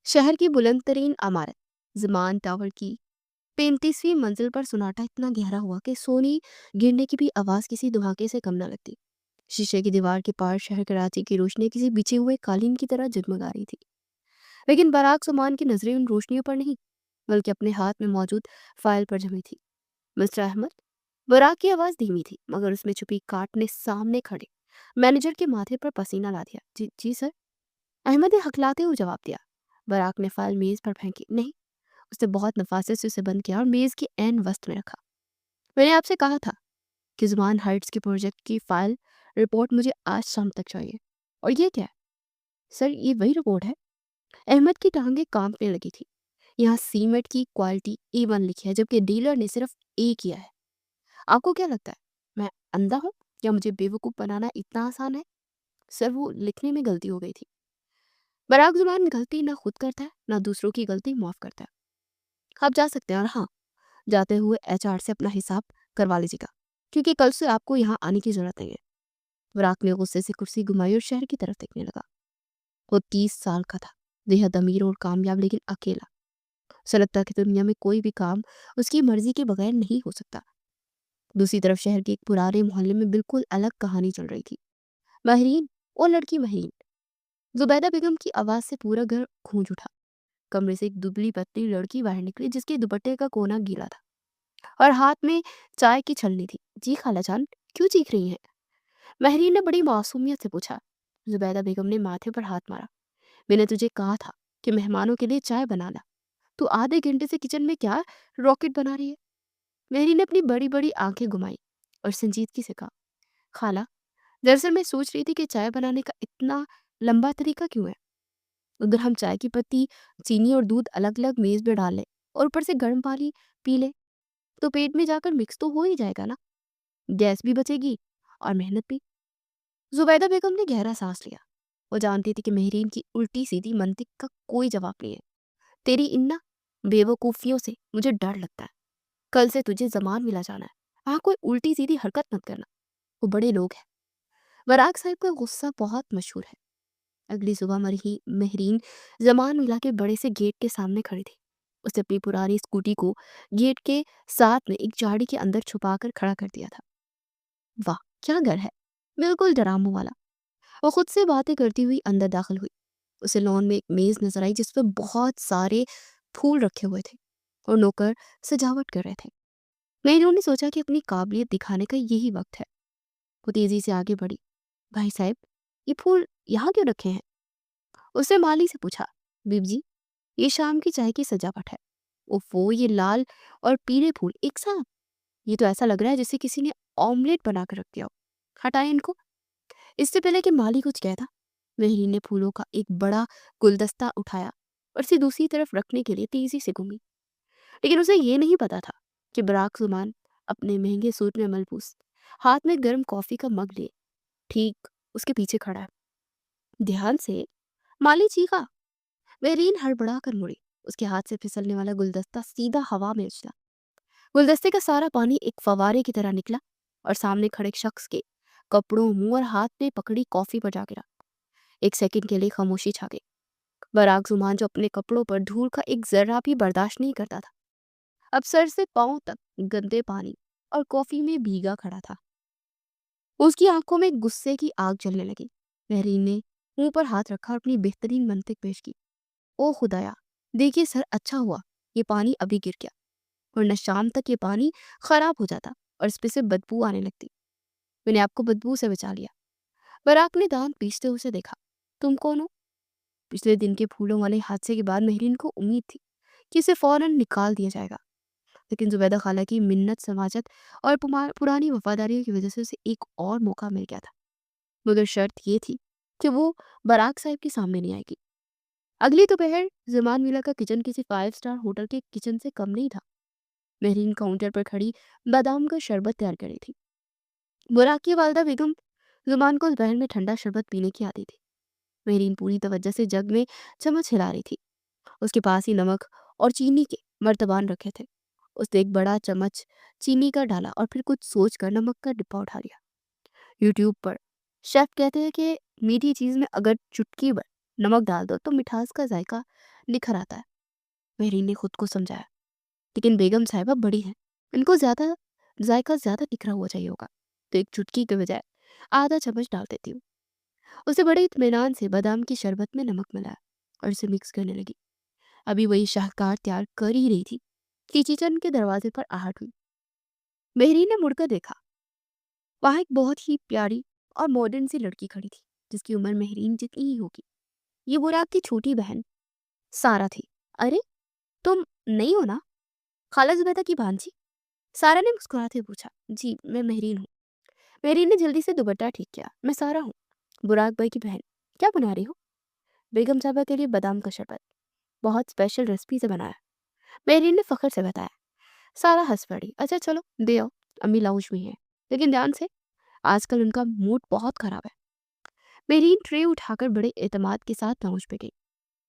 शहर की बुलंद तरीन इमारत ज़मान टावर की 35वीं मंजिल पर सन्नाटा इतना गहरा हुआ कि सोनी गिरने की भी आवाज़ किसी धमाके से कम न लगती। शीशे की दीवार के पार शहर कराची की रोशनी किसी बिछे हुए कालीन की तरह जगमगा रही थी। लेकिन बराक सुमान की नजरें उन रोशनियों पर नहीं, बल्कि अपने हाथ में मौजूद फाइल पर जमी थी। मिस्टर अहमद, बराक की आवाज़ धीमी थी, मगर उसमें छुपी काट ने सामने खड़े मैनेजर के माथे पर पसीना ला दिया। जी जी सर, अहमद ने हकलाते हुए जवाब दिया। बराक ने फाइल मेज पर फेंकी। नहीं, उसने बहुत नफासत से उसे बंद किया और मेज के एन वस्त में रखा। मैंने आपसे कहा था कि जुबान हाइट्स के प्रोजेक्ट की फाइल रिपोर्ट मुझे आज शाम तक चाहिए। और ये क्या है? सर, ये वही रिपोर्ट है। अहमद की टांगें कांपने लगी थी। यहाँ सीमेंट की क्वालिटी A1 लिखी है, जबकि डीलर ने सिर्फ A किया है। आपको क्या लगता है, मैं अंधा हूँ या मुझे बेवकूफ़ बनाना इतना आसान है? सर, वो लिखने में गलती हो गई थी। बराक जुबान गलती ना खुद करता है ना दूसरों की गलती माफ करता है। आप जा सकते हैं, और हाँ, जाते हुए HR से अपना हिसाब करवा लीजिएगा, क्योंकि कल से आपको यहाँ आने की जरूरत नहीं है। बराक ने गुस्से से कुर्सी घुमाई और शहर की तरफ देखने लगा। वो 30 साल का था, बेहद अमीर और कामयाब, लेकिन अकेला। उसे लगता कि दुनिया में कोई भी काम उसकी मर्जी के बगैर नहीं हो सकता। दूसरी तरफ शहर के एक पुराने मोहल्ले में बिल्कुल अलग कहानी चल रही थी। महरीन, और लड़की महरीन, जुबैदा बेगम की आवाज से पूरा घर गूंज उठा। कमरे से एक दुबली पतली लड़की बाहर निकली, जिसके दुपट्टे का कोना गीला था और हाथ में चाय की छलनी थी। जी खाला जान, क्यों चीख रही हैं? महरीन ने बड़ी मासूमियत से पूछा। जुबैदा बेगम ने माथे पर हाथ मारा। मैंने तुझे कहा था कि मेहमानों के लिए चाय बनाना। तू आधे घंटे से किचन में क्या रॉकेट बना रही है? महरीन ने अपनी बड़ी बड़ी आंखें घुमाई और संजीदगी से कहा, खाला, दरअसल मैं सोच रही थी कि चाय बनाने का इतना लंबा तरीका क्यों है। उधर हम चाय की पत्ती, चीनी और दूध अलग अलग मेज पे डाल लें और ऊपर से गर्म पानी पी ले, तो पेट में जाकर मिक्स तो हो ही जाएगा ना। गैस भी बचेगी और मेहनत भी। जुबैदा बेगम ने गहरा सांस लिया। वो जानती थी कि मेहरीन की उल्टी सीधी मंतिक का कोई जवाब नहीं है। तेरी इन ना बेवकूफियों से मुझे डर लगता है। कल से तुझे जमान मिला जाना है। हाँ, कोई उल्टी सीधी हरकत मत करना। वो बड़े लोग हैं। बराक साहब का गुस्सा बहुत मशहूर है। अगली सुबह मरही मेहरीन जमान मिला के बड़े से गेट के सामने खड़ी थी। उसने अपनी पुरानी स्कूटी को गेट के साथ में एक झाड़ी के अंदर छुपाकर खड़ा कर दिया था। वाह, क्या घर है, बिल्कुल डरामू वाला। वो खुद से बातें करती हुई अंदर दाखिल हुई। उसे लॉन में एक मेज नजर आई, जिस पर बहुत सारे फूल रखे हुए थे और नौकर सजावट कर रहे थे। मेहरून ने सोचा कि अपनी काबिलियत दिखाने का यही वक्त है। वो तेजी से आगे बढ़ी। भाई साहब, ये फूल यहाँ क्यों रखे हैं? उसने माली से पूछा। बीब जी, ये शाम की चाय की सजावट है। ओफो, ये लाल और पीले फूल एक साथ, ये तो ऐसा लग रहा है जैसे किसी ने ऑमलेट बनाकर रख दिया हो। हटाए इनको। इससे पहले कि माली कुछ कहता, मेहरीन ने फूलों का एक बड़ा गुलदस्ता उठाया और इसे दूसरी तरफ रखने के लिए तेजी से घूमी। लेकिन उसे ये नहीं पता था कि बराक जुमान अपने महंगे सूट में मलबूस, हाथ में गर्म कॉफी का मग लिए, ठीक उसके पीछे खड़ा है। ध्यान से, माली चीखा। मेहरीन हड़बड़ा कर मुड़ी। उसके हाथ से फिसलने वाला गुलदस्ता सीधा हवा में उछला। गुलदस्ते का सारा पानी एक फवारे की तरह निकला और सामने खड़े शख्स के कपड़ों, मुंह और हाथ में पकड़ी कॉफी पर जा गिरा। एक सेकंड के लिए खामोशी छा गई। बराक जुमान, जो अपने कपड़ों पर धूल का एक जर्रा भी बर्दाश्त नहीं करता था, अब सर से पांव तक गंदे पानी और कॉफी में भीगा खड़ा था। उसकी आंखों में गुस्से की आग जलने लगी। महरीन ने मुंह पर हाथ रखा और अपनी बेहतरीन मंतिक पेश की। ओ खुदाया, देखिए सर, अच्छा हुआ ये पानी अभी गिर गया, वरना शाम तक ये पानी खराब हो जाता और इस पे से बदबू आने लगती। मैंने आपको बदबू से बचा लिया। बराक ने दांत पीसते हुए उसे देखा। तुम कौन हो? पिछले दिन के फूलों वाले हादसे के बाद महरीन को उम्मीद थी कि इसे फौरन निकाल दिया जाएगा, लेकिन जुबैदा खाला की मिन्नत, समाजत और पुरानी वफादारियों की वजह से उसे एक और मौका मिल गया था। मगर शर्त ये थी कि वो बराक साहब के सामने नहीं आएगी। अगली दोपहर जमान विला का किचन किसी 5 स्टार होटल के किचन से कम नहीं था। महरीन काउंटर पर खड़ी बादाम का शरबत तैयार कर रही थी। बुराक की वालदा बेगम जुमान को दोपहर में ठंडा शरबत पीने की आदत थी। महरीन पूरी तवज्जो से जग में चम्मच हिला रही थी। उसके पास ही नमक और चीनी के मर्तबान रखे थे। उसने एक बड़ा चम्मच चीनी का डाला और फिर कुछ सोचकर नमक का डिब्बा उठा लिया। यूट्यूब पर शेफ कहते हैं कि मीठी चीज में अगर चुटकी भर नमक डाल दो तो मिठास का जायका निखर आता है। मेहरीन ने खुद को समझाया। लेकिन बेगम साहिबा बड़ी हैं, इनको ज़्यादा जायका ज़्यादा निखरा हुआ चाहिए होगा, तो एक चुटकी के बजाय आधा चम्मच डाल देती हूँ। उसे बड़े इत्मीनान से बादाम की शरबत में नमक मिलाया और इसे मिक्स करने लगी। अभी वही शाहकार तैयार कर ही रही थी कि किचन के दरवाजे पर आहट हुई। मेहरीन ने मुड़कर देखा। वहां एक बहुत ही प्यारी और मॉडर्न सी लड़की खड़ी थी, जिसकी उम्र मेहरीन जितनी ही होगी। ये बुराक की छोटी बहन सारा थी। अरे, तुम नहीं हो ना? खाला जुबैदा की भांजी? सारा ने मुस्कुराते हुए पूछा। जी, मैं मेहरीन हूँ। मेहरीन ने जल्दी से दुपट्टा ठीक किया। मैं सारा हूँ, बुराक भाई की बहन। क्या बना रही हो? बेगम साहबा के लिए बादाम का शरबत, बहुत स्पेशल रेसिपी से बनाया, मेहरीन ने फख्र से बताया। सारा हंस पड़ी। अच्छा चलो दे आओ, अम्मी लाउंज में है, लेकिन ध्यान से, आजकल उनका मूड बहुत खराब है। मेहरीन ट्रे उठाकर बड़े एतमाद के साथ लाउंज पे गई।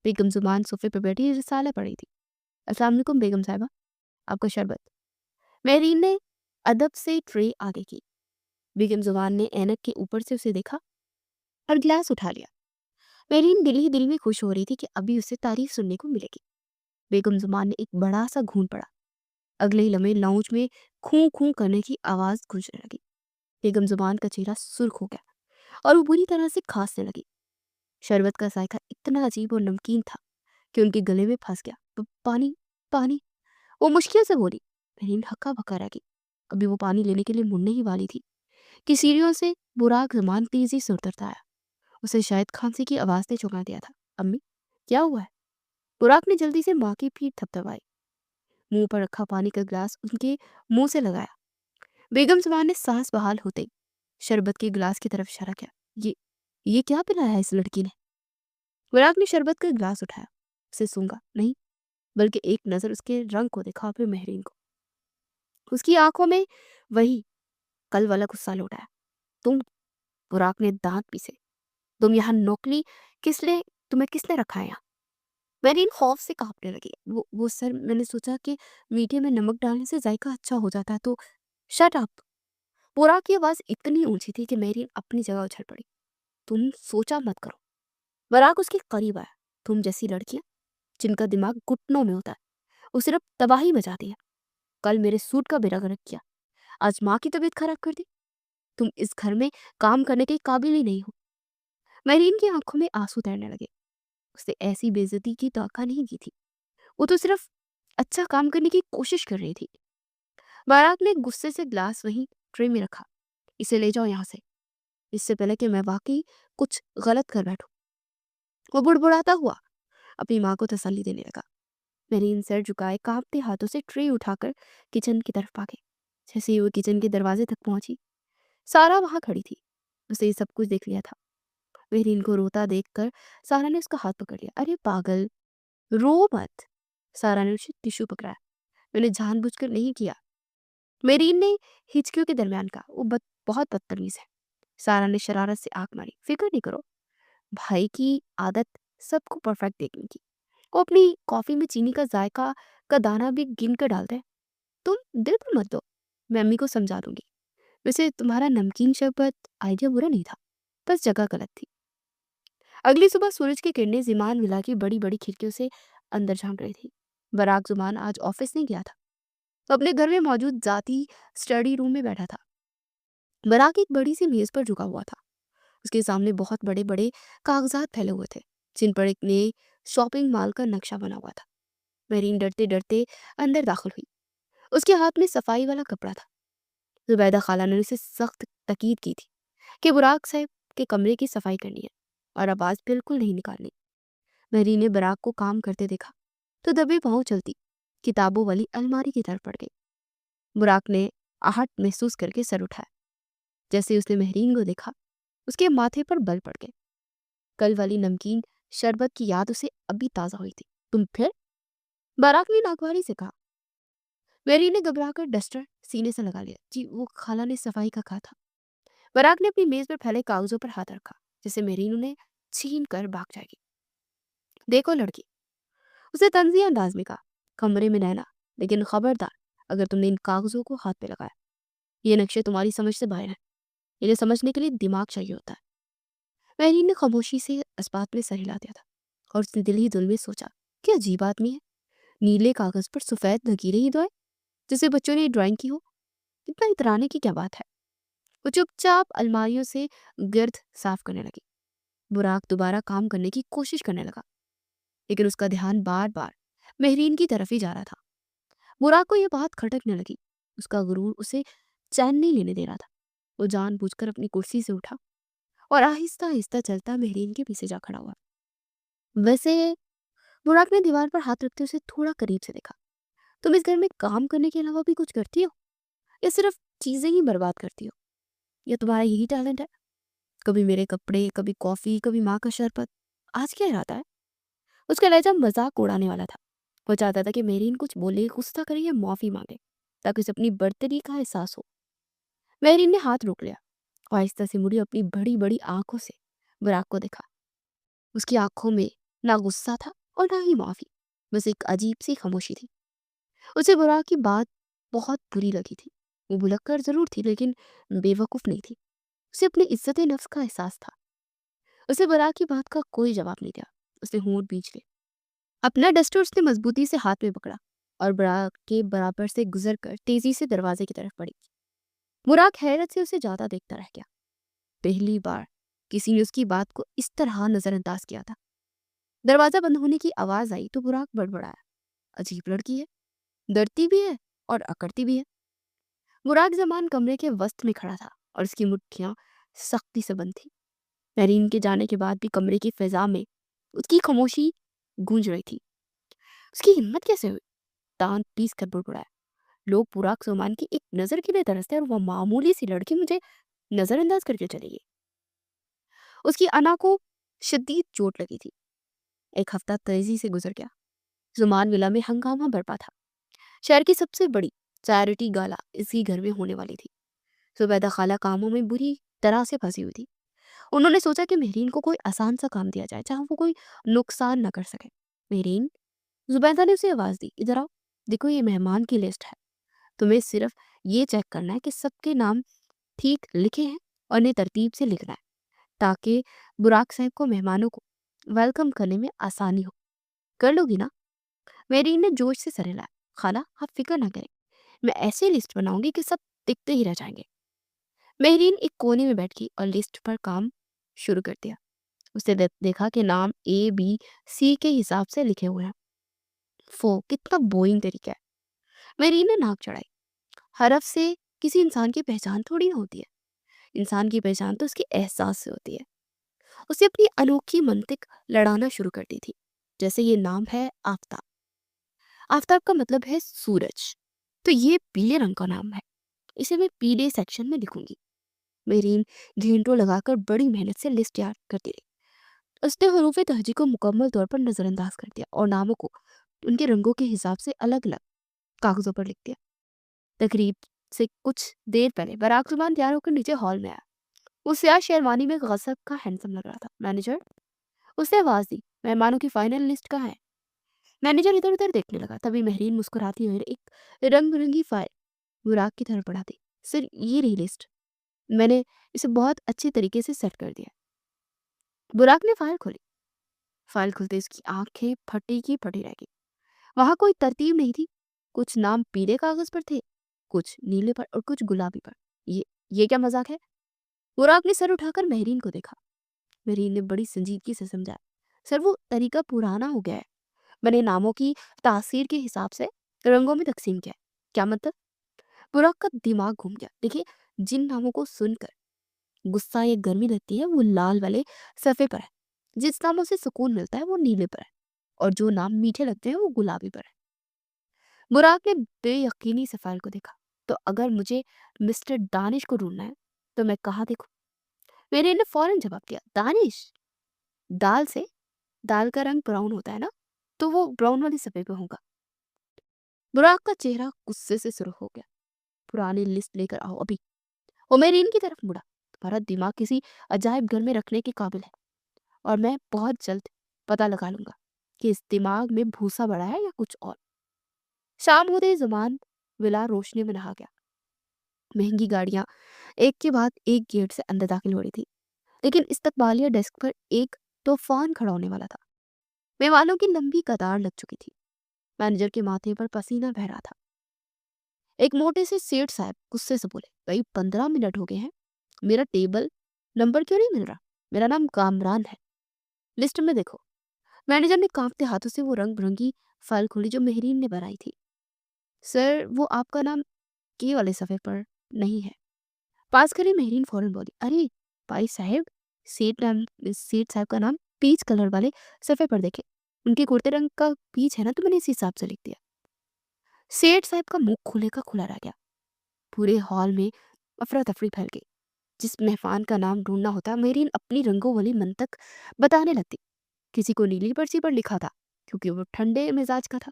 बेगम जुबान सोफे पे बैठी रिसाला पड़ी थी। अस्सलाम वालेकुम बेगम साहिबा, आपका शरबत। मेहरीन ने अदब से ट्रे आगे की। बेगम जुबान ने ऐनक के ऊपर से उसे देखा और गिलास उठा लिया। मेहरीन दिल ही दिल में खुश हो रही थी कि अभी उसे तारीफ सुनने को मिलेगी। बेगम जुबान ने एक बड़ा सा घूंट पड़ा। अगले ही लम्हे लाउंज में खूं खूं करने की आवाज गूंजने लगी। बेगम जुबान का चेहरा सुर्ख हो गया और वो बुरी तरह से खांसने लगी। शरबत का जायका इतना अजीब और नमकीन था कि उनके गले में फंस गया। पानी, पानी, वो मुश्किल से बोली। मेहरीन हक्का बक्का रह गई। अभी वो पानी लेने के लिए मुड़ने ही वाली थी कि सीढ़ियों से बुराक जमान तेजी से उतरता आया। उसे शायद खांसी की आवाज ने चौंका दिया था। अम्मी, क्या हुआ है? बुराक ने जल्दी से माँ की पीठ थपथपाई। मुंह पर रखा पानी का गिलास उनके मुंह से लगाया। बेगम जुबान ने सांस बहाल होते ही शरबत के गिलास की तरफ इशारा किया। ये क्या पिलाया है इस लड़की ने? बुराक ने शरबत का गिलास उठाया, उसे सूंघा नहीं, बल्कि एक नजर उसके रंग को देखा, फिर मेहरीन को। उसकी आंखों में वही कल वाला गुस्सा लौट आया। तुम, बुराक ने दांत पीसे, तुम यहाँ नौकरी किस लिए, तुम्हें किसने रखा है यहाँ? मेहरीन खौफ से कांपने लगी। वो सर, मैंने सोचा कि मीठे में नमक डालने से जायका अच्छा हो जाता है, तो शट अप। बुराक की आवाज इतनी ऊंची थी कि मेहरीन अपनी जगह उछल पड़ी। तुम सोचा मत करो। बुराक उसके करीब आया। तुम जैसी लड़कियां जिनका दिमाग घुटनों में होता है, वो सिर्फ तबाही मचाती है। कल मेरे सूट का बेड़ा गर्क किया, आज माँ की तबीयत खराब कर दी। तुम इस घर में काम करने के काबिल ही नहीं हो। मेहरीन की आंखों में आंसू तैरने लगे। उसने ऐसी बेइज्जती की तवक्को नहीं की थी। वो तो सिर्फ अच्छा काम करने की कोशिश कर रही थी। बाराक ने गुस्से से ग्लास वहीं ट्रे में रखा। इसे ले जाओ यहाँ से, इससे पहले कि मैं वाकई कुछ गलत कर बैठूं। वो बुड़बुड़ाता हुआ अपनी माँ को तसल्ली देने लगा। मेरीन सर झुकाए कांपते हाथों से ट्रे उठाकर किचन की तरफ भागे। जैसे ही वो किचन के दरवाजे तक पहुंची, सारा वहां खड़ी थी। उसे ये सब कुछ देख लिया था। मेहरीन को रोता देखकर सारा ने उसका हाथ पकड़ लिया। अरे पागल, रो मत। सारा ने उसे टिश्यू पकड़ाया। मैंने जानबूझकर नहीं किया। मेरीन ने हिचकियों के दरमियान कहा। वो बहुत बदतमीज है। सारा ने शरारत से आंख मारी। फिक्र नहीं करो, भाई की आदत सबको परफेक्ट देखने की। वो अपनी कॉफी में चीनी का जायका का दाना भी गिन कर डालते हैं। तुम दिल पर मत दो, मैं अम्मी को समझा दूंगी। वैसे तुम्हारा नमकीन शरबत आइडिया बुरा नहीं था, बस जगह गलत थी। अगली सुबह सूरज की किरणें जिमान विला की बड़ी बड़ी खिड़कियों से अंदर झांक रही थी। बराक जुमान आज ऑफिस नहीं गया था, वो अपने घर में मौजूद जाती स्टडी रूम में बैठा था। बराक एक बड़ी सी मेज पर झुका हुआ था। उसके सामने बहुत बड़े बड़े कागजात फैले हुए थे, जिन पर एक नए शॉपिंग मॉल का नक्शा बना हुआ था। मेरीन डरते डरते अंदर दाखिल हुई। उसके हाथ में सफाई वाला कपड़ा था। जुबैदा खाला ने उसे सख्त तकीद की थी कि बुराक साहब के कमरे की सफाई करनी है और आवाज बिल्कुल नहीं निकालनी। मेरीन ने बराक को काम करते देखा तो दबे पांव चलती किताबों वाली अलमारी की तरफ पड़ गई। बुराक ने आहट महसूस करके सर उठाया। जैसे उसने मेहरीन को देखा, उसके माथे पर बल पड़ गए। कल वाली नमकीन शरबत की याद उसे अभी ताजा हुई थी। तुम फिर? बाराक ने नागवारी से कहा। मेरी ने घबराकर डस्टर सीने से लगा लिया। जी, वो खाला ने सफाई का कहा था। बाराक ने अपनी मेज पर फैले कागजों पर हाथ रखा, जैसे मेरीन उन्हें छीन कर भाग जाएगी। देखो लड़की, उसे तंजी अंदाज में कहा, कमरे में रहना, लेकिन खबरदार अगर तुमने इन कागजों को हाथ पे लगाया। ये नक्शे तुम्हारी समझ से बाहर हैं। इन्हें समझने के लिए दिमाग चाहिए होता है। मेहरीन ने खामोशी से इस बात में सर हिला दिया था और उसने दिल ही दिल में सोचा, क्या अजीब आदमी है। नीले कागज पर सफेद लकीरें ही तो है, जैसे बच्चों ने ड्राइंग की हो। इतना इतराने की क्या बात है। वो चुपचाप अलमारियों से गिर्द साफ करने लगी। बुराक दोबारा काम करने की कोशिश करने लगा, लेकिन उसका ध्यान बार बार मेहरीन की तरफ ही जा रहा था। बुराक को यह बात खटकने लगी। उसका गुरूर उसे चैन नहीं लेने दे रहा था। वो जानबूझकर अपनी कुर्सी से उठा और आहिस्ता आहिस्ता चलता मेहरीन के पीछे जा खड़ा हुआ। वैसे बुराक ने दीवार पर हाथ रखते उसे थोड़ा करीब से देखा। तुम इस घर में काम करने के अलावा भी कुछ करती हो, या सिर्फ चीजें ही बर्बाद करती हो? या तुम्हारा यही टैलेंट है? कभी मेरे कपड़े, कभी कॉफी, कभी माँ का शरबत। आज क्या इरादा है? उसका लहजा मजाक उड़ाने वाला था। वो चाहता था कि मेरीन कुछ बोले, गुस्सा करे या माफी मांगे, ताकि उसे अपनी बढ़तरी का एहसास हो। मेरीन ने हाथ रोक लिया और आहिस्ता से मुड़ी अपनी बड़ी बड़ी आंखों से बुराक को देखा। उसकी आंखों में ना गुस्सा था और ना ही माफी, बस एक अजीब सी खामोशी थी। उसे बुराक की बात बहुत बुरी लगी थी। वो भुलक्कड़ जरूर थी, लेकिन बेवकूफ नहीं थी। उसे अपनी इज्जत नफ्स का एहसास था। उसे बुराक की बात का कोई जवाब नहीं दिया। उसने होंठ बींच लिए। अपना डस्टर उसने मजबूती से हाथ में पकड़ा और बुराक के बराबर से गुजर कर तेजी से दरवाजे की तरफ बढ़ी। बुराक हैरत से उसे ज्यादा देखता रह गया। पहली बार किसी ने उसकी बात को इस तरह नजरअंदाज किया था। दरवाजा बंद होने की आवाज आई तो बुराक बड़बड़ाया, अजीब लड़की है, डरती भी है और अकड़ती भी है। बुराक जमान कमरे के वस्त में खड़ा था और उसकी मुट्ठियां सख्ती से बंद थी। नरीन के जाने के बाद भी कमरे की फिजा में उसकी खामोशी गूंज रही थी। उसकी हिम्मत कैसे हुई? दांत पीस कर बुड़बुड़ाया, लोग बुराक सोमान की एक नजर के लिए तरसते और वह मामूली सी लड़की मुझे नजरअंदाज करके चली गई। उसकी अना को शदीद चोट लगी थी। एक हफ्ता तेजी से गुजर गया। जुमान विला में हंगामा बरपा था। शहर की सबसे बड़ी चैरिटी गाला इसी घर में होने वाली थी। सुबैदा खाला कामों में बुरी तरह से फंसी हुई थी। उन्होंने सोचा कि मेहरीन को कोई आसान सा काम दिया जाए जहां वो कोई नुकसान न कर सके। मेहरीन, जुबैदा ने उसे आवाज दी, इधर आओ। देखो, ये मेहमान की लिस्ट है। तुम्हें सिर्फ ये चेक करना है कि सबके नाम ठीक लिखे हैं और इन्हें तरतीब से लिखना है, ताकि बुराक साहब को मेहमानों को वेलकम करने में आसानी हो। कर लोगी ना? मेरीन ने जोश से सर हिलाया। खाला, आप फिक्र ना करें, मैं ऐसी लिस्ट बनाऊंगी कि सब दिखते ही रह जाएंगे। मेहरीन एक कोने में बैठ गई और लिस्ट पर काम शुरू कर दिया। उसने देखा कि नाम A B C के हिसाब से लिखे हुए हैं। कितना बोइंग तरीका है। मेहरीन ने नाक चढ़ाई। हरफ से किसी इंसान की पहचान थोड़ी ना होती है। इंसान की पहचान तो उसके एहसास से होती है। उसे अपनी अनोखी मंतिक लड़ाना शुरू कर दी थी। जैसे ये नाम है आफ्ताब। आफ्ताब का मतलब है सूरज, तो ये पीले रंग का नाम है। इसे मैं पीले सेक्शन में लिखूंगी। मेरीन घंटों लगाकर बड़ी मेहनत से लिस्ट याद करती रही। उसने हरूफ तहजी को मुकम्मल तौर पर नजरअंदाज कर दिया और नामों को उनके रंगों के हिसाब से अलग अलग कागजों पर लिख दिया। तकरीब से कुछ देर पहले बराक जुबान तैयार होकर नीचे हॉल में आया। वो स्याह शेरवानी में गजब का हैंडसम लग रहा था। मैनेजर, उसने आवाज दी, मेहमानों की फाइनल लिस्ट कहाँ है? मैनेजर इधर उधर देखने लगा। तभी मेहरीन मुस्कुराती हुई एक रंग बिरंगी फाइल बुराक की तरफ बढ़ा दी। सर, ये रही लिस्ट, मैंने इसे बहुत अच्छे तरीके से सेट कर दिया। बुराक ने फाइल खोली। फाइल खुलते इसकी आंखें फटी की फटी रह गई। वहां कोई तरतीब नहीं थी। कुछ नाम पीले कागज पर थे, कुछ नीले पर और कुछ गुलाबी पर। ये क्या मजाक है? बुराक ने सर उठाकर मेहरीन को देखा। मेहरीन ने बड़ी संजीदगी से समझाया, सर वो तरीका पुराना हो गया है। मैंने नामों की तासीर के हिसाब से रंगों में तकसीम किया है। क्या मतलब? बुराक का दिमाग घूम गया। देखिए, जिन नामों को सुनकर गुस्सा या गर्मी लगती है वो लाल वाले सफ़े पर है। जिस नामों से सुकून मिलता है वो नीले पर है। और जो नाम मीठे लगते हैं वो गुलाबी पर है। बुराक ने बेयकीनी से फाइल को देखा। तो अगर मुझे मिस्टर दानिश को ढूंढना है तो मैं कहाँ देखूं? मेरे ने फौरन जवाब दिया, दानिश? दाल से, दाल का रंग ब्राउन होता है ना, तो वो ब्राउन वाली सफ़े पे होगा। बुराक का चेहरा गुस्से से सुर्ख हो गया। पुरानी लिस्ट लेकर आओ अभी। वो मेरीन की तरफ मुड़ा। तुम्हारा दिमाग किसी अजायब घर में रखने के काबिल है, और मैं बहुत जल्द पता लगा लूंगा कि इस दिमाग में भूसा बड़ा है या कुछ और। शाम होते ही जुमान विला रोशनी में नहा गया। महंगी गाड़ियां एक के बाद एक गेट से अंदर दाखिल हो रही थी। लेकिन इस्तकबालिया डेस्क पर एक तूफान खड़ा होने वाला था। मेहमानों की लंबी कतार लग चुकी थी। मैनेजर के माथे पर पसीना बह रहा था। एक मोटे से सेठ साहब गुस्से से बोले, भाई 15 मिनट हो गए हैं, मेरा टेबल नंबर क्यों नहीं मिल रहा? मेरा नाम कामरान है, लिस्ट में देखो। मैनेजर ने कांपते हाथों से वो रंग बिरंगी फाइल खोली जो मेहरीन ने बनाई थी। सर, वो आपका नाम के वाले सफ़े पर नहीं है। पास खड़ी मेहरीन फौरन बोली, अरे भाई साहब, सेठ साहब का नाम पीच कलर वाले सफ़े पर देखे। उनके कुर्ते रंग का पीच है ना, तो मैंने इसी हिसाब से लिख दिया। सेठ साहब का मुंह खुले का खुला रह गया। पूरे हॉल में अफरा तफरी फैल गई। जिस मेहमान का नाम ढूंढना होता, मेहरीन अपनी रंगों वाली मंतक बताने लगती। किसी को नीली पर्ची पर लिखा था क्योंकि वो ठंडे मिजाज का था,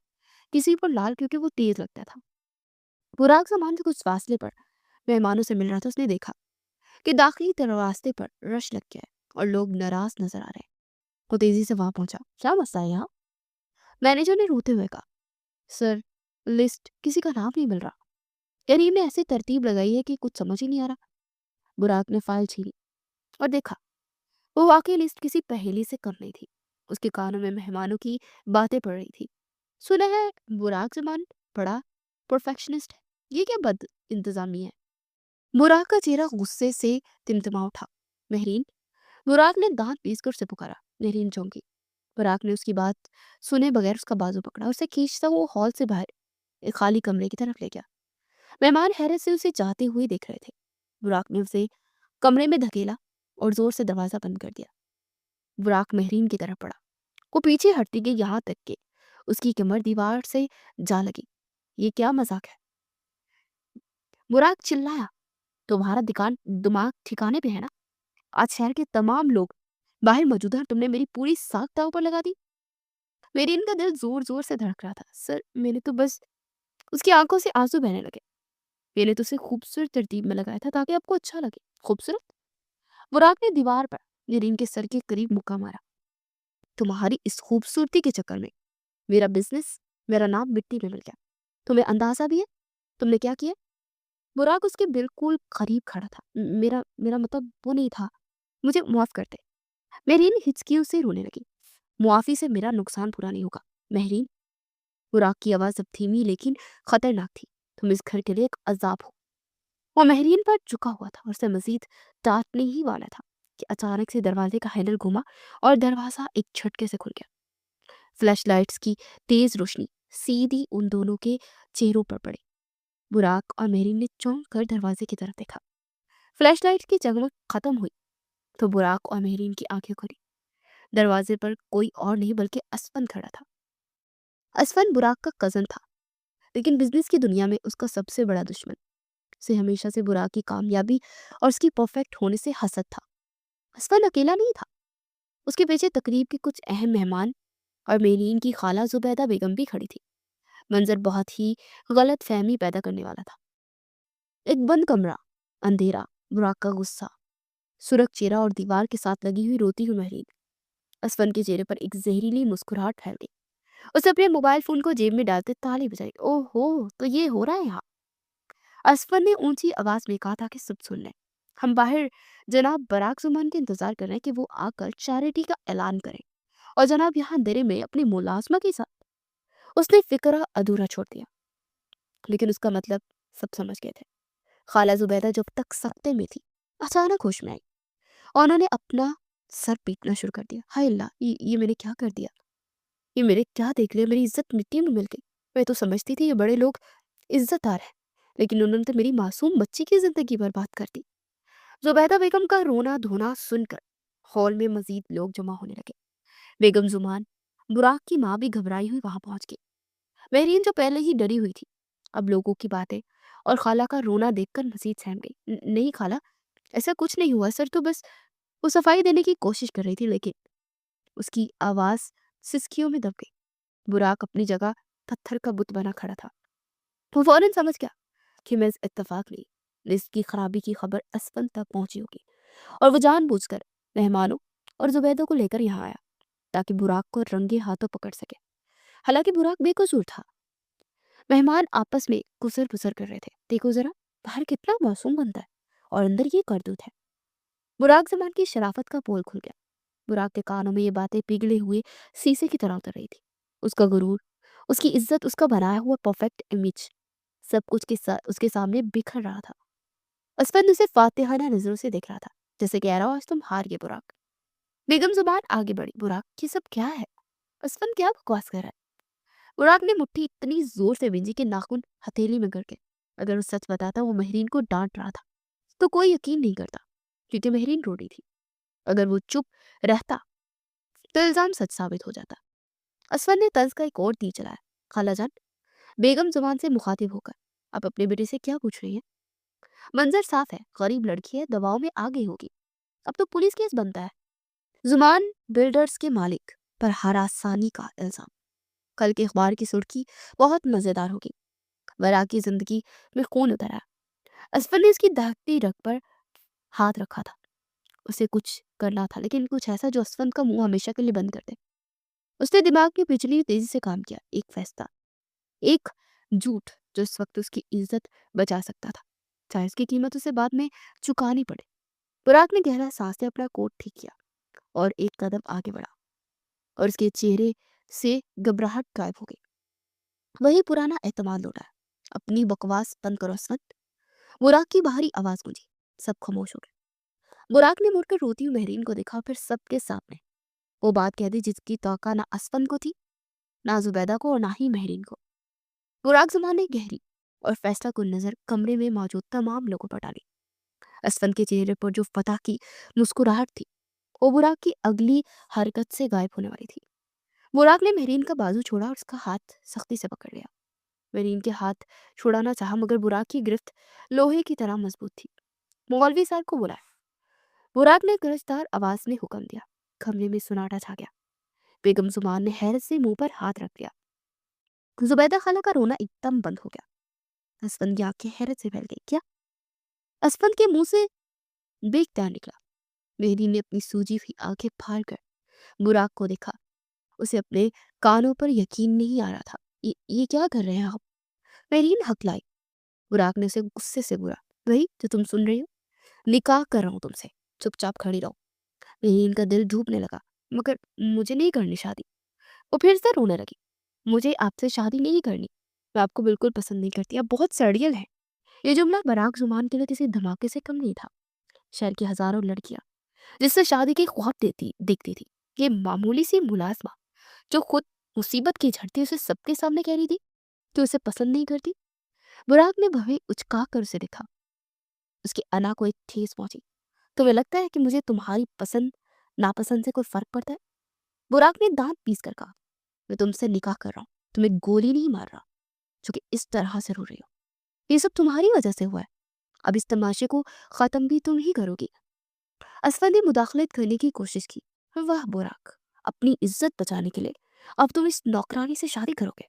किसी पर लाल क्योंकि वो तेज लगता था। बुराक सामान से कुछ फासले पर मेहमानों से मिल रहा था। उसने देखा कि दाखिली दरवाजे पर रश लग गया है और लोग नाराज नजर आ रहे हैं। वो तेजी से वहां पहुंचा। क्या मसला है यहाँ? मैनेजर ने रोते हुए कहा, सर, लिस्ट किसी का नाम नहीं मिल रहा। करीम ने ऐसी तरतीब लगाई है कि कुछ समझ ही नहीं आ रहा। बुराक ने फाइल छीनी और देखा, वो वाकई लिस्ट किसी पहेली से कम नहीं थी। उसके कानों में मेहमानों की बातें पड़ रही थी। सुना है बुराक जमान बड़ा परफेक्शनिस्ट है, ये क्या बद इंतजामी है? बुराक का चेहरा गुस्से से तिमतिमा उठा। मेहरीन, बुराक ने दांत पीस कर उसे पुकारा। मेहरीन चौंकी। बुराक ने उसकी बात सुने बगैर उसका बाजू पकड़ा। उसे खींचता वो हॉल से बाहर एक खाली कमरे की तरफ ले गया। मेहमान हैरत से उसे जाते हुए देख रहे थे। बुराक ने उसे कमरे में धकेला और जोर से दरवाजा बंद कर दिया। बुराक मेहरीन की तरफ पड़ा। वो पीछे हटती गई यहाँ तक कि उसकी कमर दीवार से जा लगी। ये क्या मजाक है? बुराक चिल्लाया, तुम्हारा दिकान दिमाग ठिकाने पे है ना? आज शहर के तमाम लोग बाहर मौजूद हैं, तुमने मेरी पूरी साख दांव पर लगा दी। मेरी इनका दिल जोर जोर से धड़क रहा था। सर, मैंने तो बस, उसकी आंखों से आंसू बहने लगे, मैंने तो उसे खूबसूरत तरतीब में लगाया था ताकि आपको अच्छा लगे। खूबसूरत? बुराक ने दीवार पर मेरीन के सर के करीब मुक्का मारा। तुम्हारी इस खूबसूरती के चक्कर में मेरा बिजनेस, मेरा नाम मिट्टी में मिल गया। तुम्हें अंदाजा भी है तुमने क्या किया? बुराक उसके बिल्कुल करीब खड़ा था। मेरा मेरा मतलब वो नहीं था, मुझे माफ कर दे। मेहरीन हिचकियों से रोने लगी। मुआफी से मेरा नुकसान पूरा नहीं होगा मेहरीन। बुराक की आवाज अब धीमी लेकिन खतरनाक थी। तुम इस घर के लिए एक अजाब हो। वो मेहरीन पर झुका हुआ था और उसे मजीद डांटने ही वाला था कि अचानक से दरवाजे का हैंडल घुमा और दरवाजा एक झटके से खुल गया। फ्लैश लाइट्स की तेज रोशनी सीधी उन दोनों के चेहरों पर पड़ी। बुराक और मेहरीन ने चौंक कर दरवाजे की तरफ देखा। फ्लैश लाइट की जगमग खत्म हुई तो बुराक और मेहरीन की आंखें खुली। दरवाजे पर कोई और नहीं बल्कि असफन खड़ा था। असफन बुराक का कजन था, लेकिन बिजनेस की दुनिया में उसका सबसे बड़ा दुश्मन। उसे हमेशा से बुराक की कामयाबी और उसकी परफेक्ट होने से हसद था। असफन अकेला नहीं था, उसके पीछे तकरीब के कुछ अहम मेहमान और मेरीन की खाला जुबैदा बेगम भी खड़ी थी। मंजर बहुत ही गलत फहमी पैदा करने वाला था। एक बंद कमरा, अंधेरा, बुराक का गुस्सा, सुरख चेहरा और दीवार के साथ लगी हुई रोती हुई मेहरीन। असफन के चेहरे पर एक जहरीली मुस्कुराहट फैल गई। उसने अपने मोबाइल फोन को जेब में डालते ताली बजाई। ओहो, तो ये हो रहा है यहाँ? असफर ने ऊंची आवाज में कहा था कि सब सुन लें। हम बाहर जनाब बराक जुमान के इंतजार कर रहे हैं कि वो आकर चैरिटी का ऐलान करें, और जनाब यहाँ अंधेरे में अपनी मुलाजमा के साथ। उसने फिक्रा अधूरा छोड़ दिया, लेकिन उसका मतलब सब समझ गए थे। खाला जुबैदा जब तक सख्ते में थी, अचानक होश में आई और उन्होंने अपना सर पीटना शुरू कर दिया। हाय अल्लाह, ये मैंने क्या कर दिया? ये मेरे क्या देख लिया? मेरी इज्जत मिट्टी में मिल गई। मैं तो समझती थी ये बड़े लोग इज्जतदार हैं, लेकिन उन्होंने तो मेरी मासूम बच्ची की जिंदगी बर्बाद कर दी। जुबैदा बेगम का रोना धोना सुनकर हॉल में मजीद लोग जमा होने लगे। बेगम जुमान, बुराक की माँ भी घबराई हुई वहां पहुंच गई। मेरीन जो पहले ही डरी हुई थी, अब लोगों की बातें और खाला का रोना देखकर मजीद सहम गई। नहीं खाला, ऐसा कुछ नहीं हुआ सर, तो बस वो सफाई देने की कोशिश कर रही थी। लेकिन उसकी आवाज सिसकियों में दब गई। बुराक अपनी जगह पत्थर का बुत बना खड़ा था। वो फौरन समझ गया कि मैं इस इत्तेफाक नहीं, लिस्ट की खराबी की खबर असफन तक पहुंची होगी, और वो जानबूझकर मेहमानों और जुबैदों को लेकर यहाँ आया ताकि बुराक को रंगे हाथों पकड़ सके। हालांकि बुराक बेकसूर था। मेहमान आपस में कुसर पुसर कर रहे थे। देखो जरा, बाहर कितना मासूम बनता है और अंदर ये करतूत है। बुराक जमान की शराफत का पोल खुल गया। बुराक के कानों में ये बातें पिघले हुए शीशे की तरह उतर रही थी। उसका गुरूर, उसकी इज्जत, उसका बनाया हुआ परफेक्ट इमेज, सब कुछ उसके सामने बिखर रहा था। असफंद उसे फातिहाना नजरों से देख रहा था, जैसे कह रहा हो आज तुम हार गए बुराक। बेगम जुबान आगे बढ़ी, बुराक ये सब क्या है? असफंद क्या बकवास कर रहा है? बुराक ने मुट्ठी इतनी जोर से भींजी कि नाखून हथेली में गड़ गए। अगर वो सच बताता वो महरीन को डांट रहा था तो कोई यकीन नहीं करता, क्योंकि महरीन रो रही थी। अगर वो चुप रहता तो इल्जाम सच साबित हो जाता। असफर ने तंज का एक और तीर चलाया। खालाजान, बेगम जुबान से मुखातिब होकर, आप अपने बेटे से क्या पूछ रही हैं? मंजर साफ है, गरीब लड़की है, दवाओं में आ गई होगी, अब तो पुलिस केस बनता है। जुमान बिल्डर्स के मालिक पर हरासानी का इल्जाम। कल के अखबार की सुर्खी बहुत मजेदार होगी। वरा की जिंदगी में खून उतर आया। असफर ने इसकी दहकती रग पर हाथ रखा था। उसे कुछ करना था, लेकिन कुछ ऐसा जो असफर का मुंह हमेशा के लिए बंद कर दे। उसने दिमाग की बिजली तेजी से काम किया। एक फैसला, एक झूठ जो इस वक्त उसकी इज्जत बचा सकता था, चाहे इसकी कीमत उसे बाद में चुकानी पड़े। बुराक ने गहरा सांस से अपना कोट ठीक किया और एक कदम आगे बढ़ा, और उसके चेहरे से घबराहट गायब हो गई। वही पुराना एतमाद लौटा है। अपनी बकवास बंद करो असफर। बुराक की बाहरी आवाज गूंजी। सब खामोश हो गए। बुराक ने मुड़कर रोती हुई महरीन को देखा और फिर सबके सामने वो बात कह दी जिसकी तौका ना असफन को थी, ना जुबैदा को, और ना ही महरीन को। बुराक जुमान ने गहरी और फैसला कुन नजर कमरे में मौजूद तमाम लोगों पर डाली। असफन के चेहरे पर जो फतह की मुस्कुराहट थी वो बुराक की अगली हरकत से गायब होने वाली थी। बुराक ने महरीन का बाजू छोड़ा और उसका हाथ सख्ती से पकड़ लिया। महरीन के हाथ छुड़ाना चाहा, मगर बुराक की गिरफ्त लोहे की तरह मजबूत थी। मौलवी साहब को बुलाया। बुराक ने गरजदार आवाज में हुक्म दिया। कमरे में सन्नाटा छा गया। बेगम जुमान ने हैरत से मुंह पर हाथ रख लिया। जुबैदा खाला का रोना एकदम बंद हो गया। असफन की आंखें हैरत से फैल गई। क्या? असफन के मुंह से बेख्तियार निकला। मेहरी ने अपनी सूजी हुई आंखें फाड़ कर बुराक को देखा। उसे अपने कानों पर यकीन नहीं आ रहा था। ये क्या कर रहे हैं आप? मेहरीन हकलाई। बुराक ने उसे गुस्से से बोला, वही जो तुम सुन रही हो, निकाह कर रहा हूं तुमसे, चुपचाप खड़ी रहो। मेहरीन का दिल धूपने लगा। मगर मुझे नहीं करनी शादी। वो फिर से रोने लगी। मुझे आपसे शादी नहीं करनी, मैं आपको बिल्कुल पसंद नहीं करती, आप बहुत सड़ियल हैं। ये जुमला बराक जुमान के लिए किसी धमाके से कम नहीं था। शहर की हजारों लड़कियां जिससे शादी के ख्वाब देखती थी, ये मामूली सी मुलाजमा जो खुद मुसीबत की झड़ती उसे सबके सामने कह रही थी कि उसे पसंद नहीं करती। बुराक ने भवें उचका कर उसे देखा। उसकी अना को एक ठेस पहुंची। तुम्हें लगता है कि मुझे तुम्हारी पसंद नापसंद से कोई फर्क पड़ता है? बुराक ने दांत पीस कर कहा, मैं तुमसे निकाह कर रहा हूँ, तुम्हें गोली नहीं मार रहा जो कि इस तरह से रो रही हो। ये सब तुम्हारी वजह से हुआ है। अब इस तमाशे को खत्म भी तुम ही करोगी। असफर ने मुदाखलत करने की कोशिश की। वाह बुराक, अपनी इज्जत बचाने के लिए अब तुम इस नौकरानी से शादी करोगे?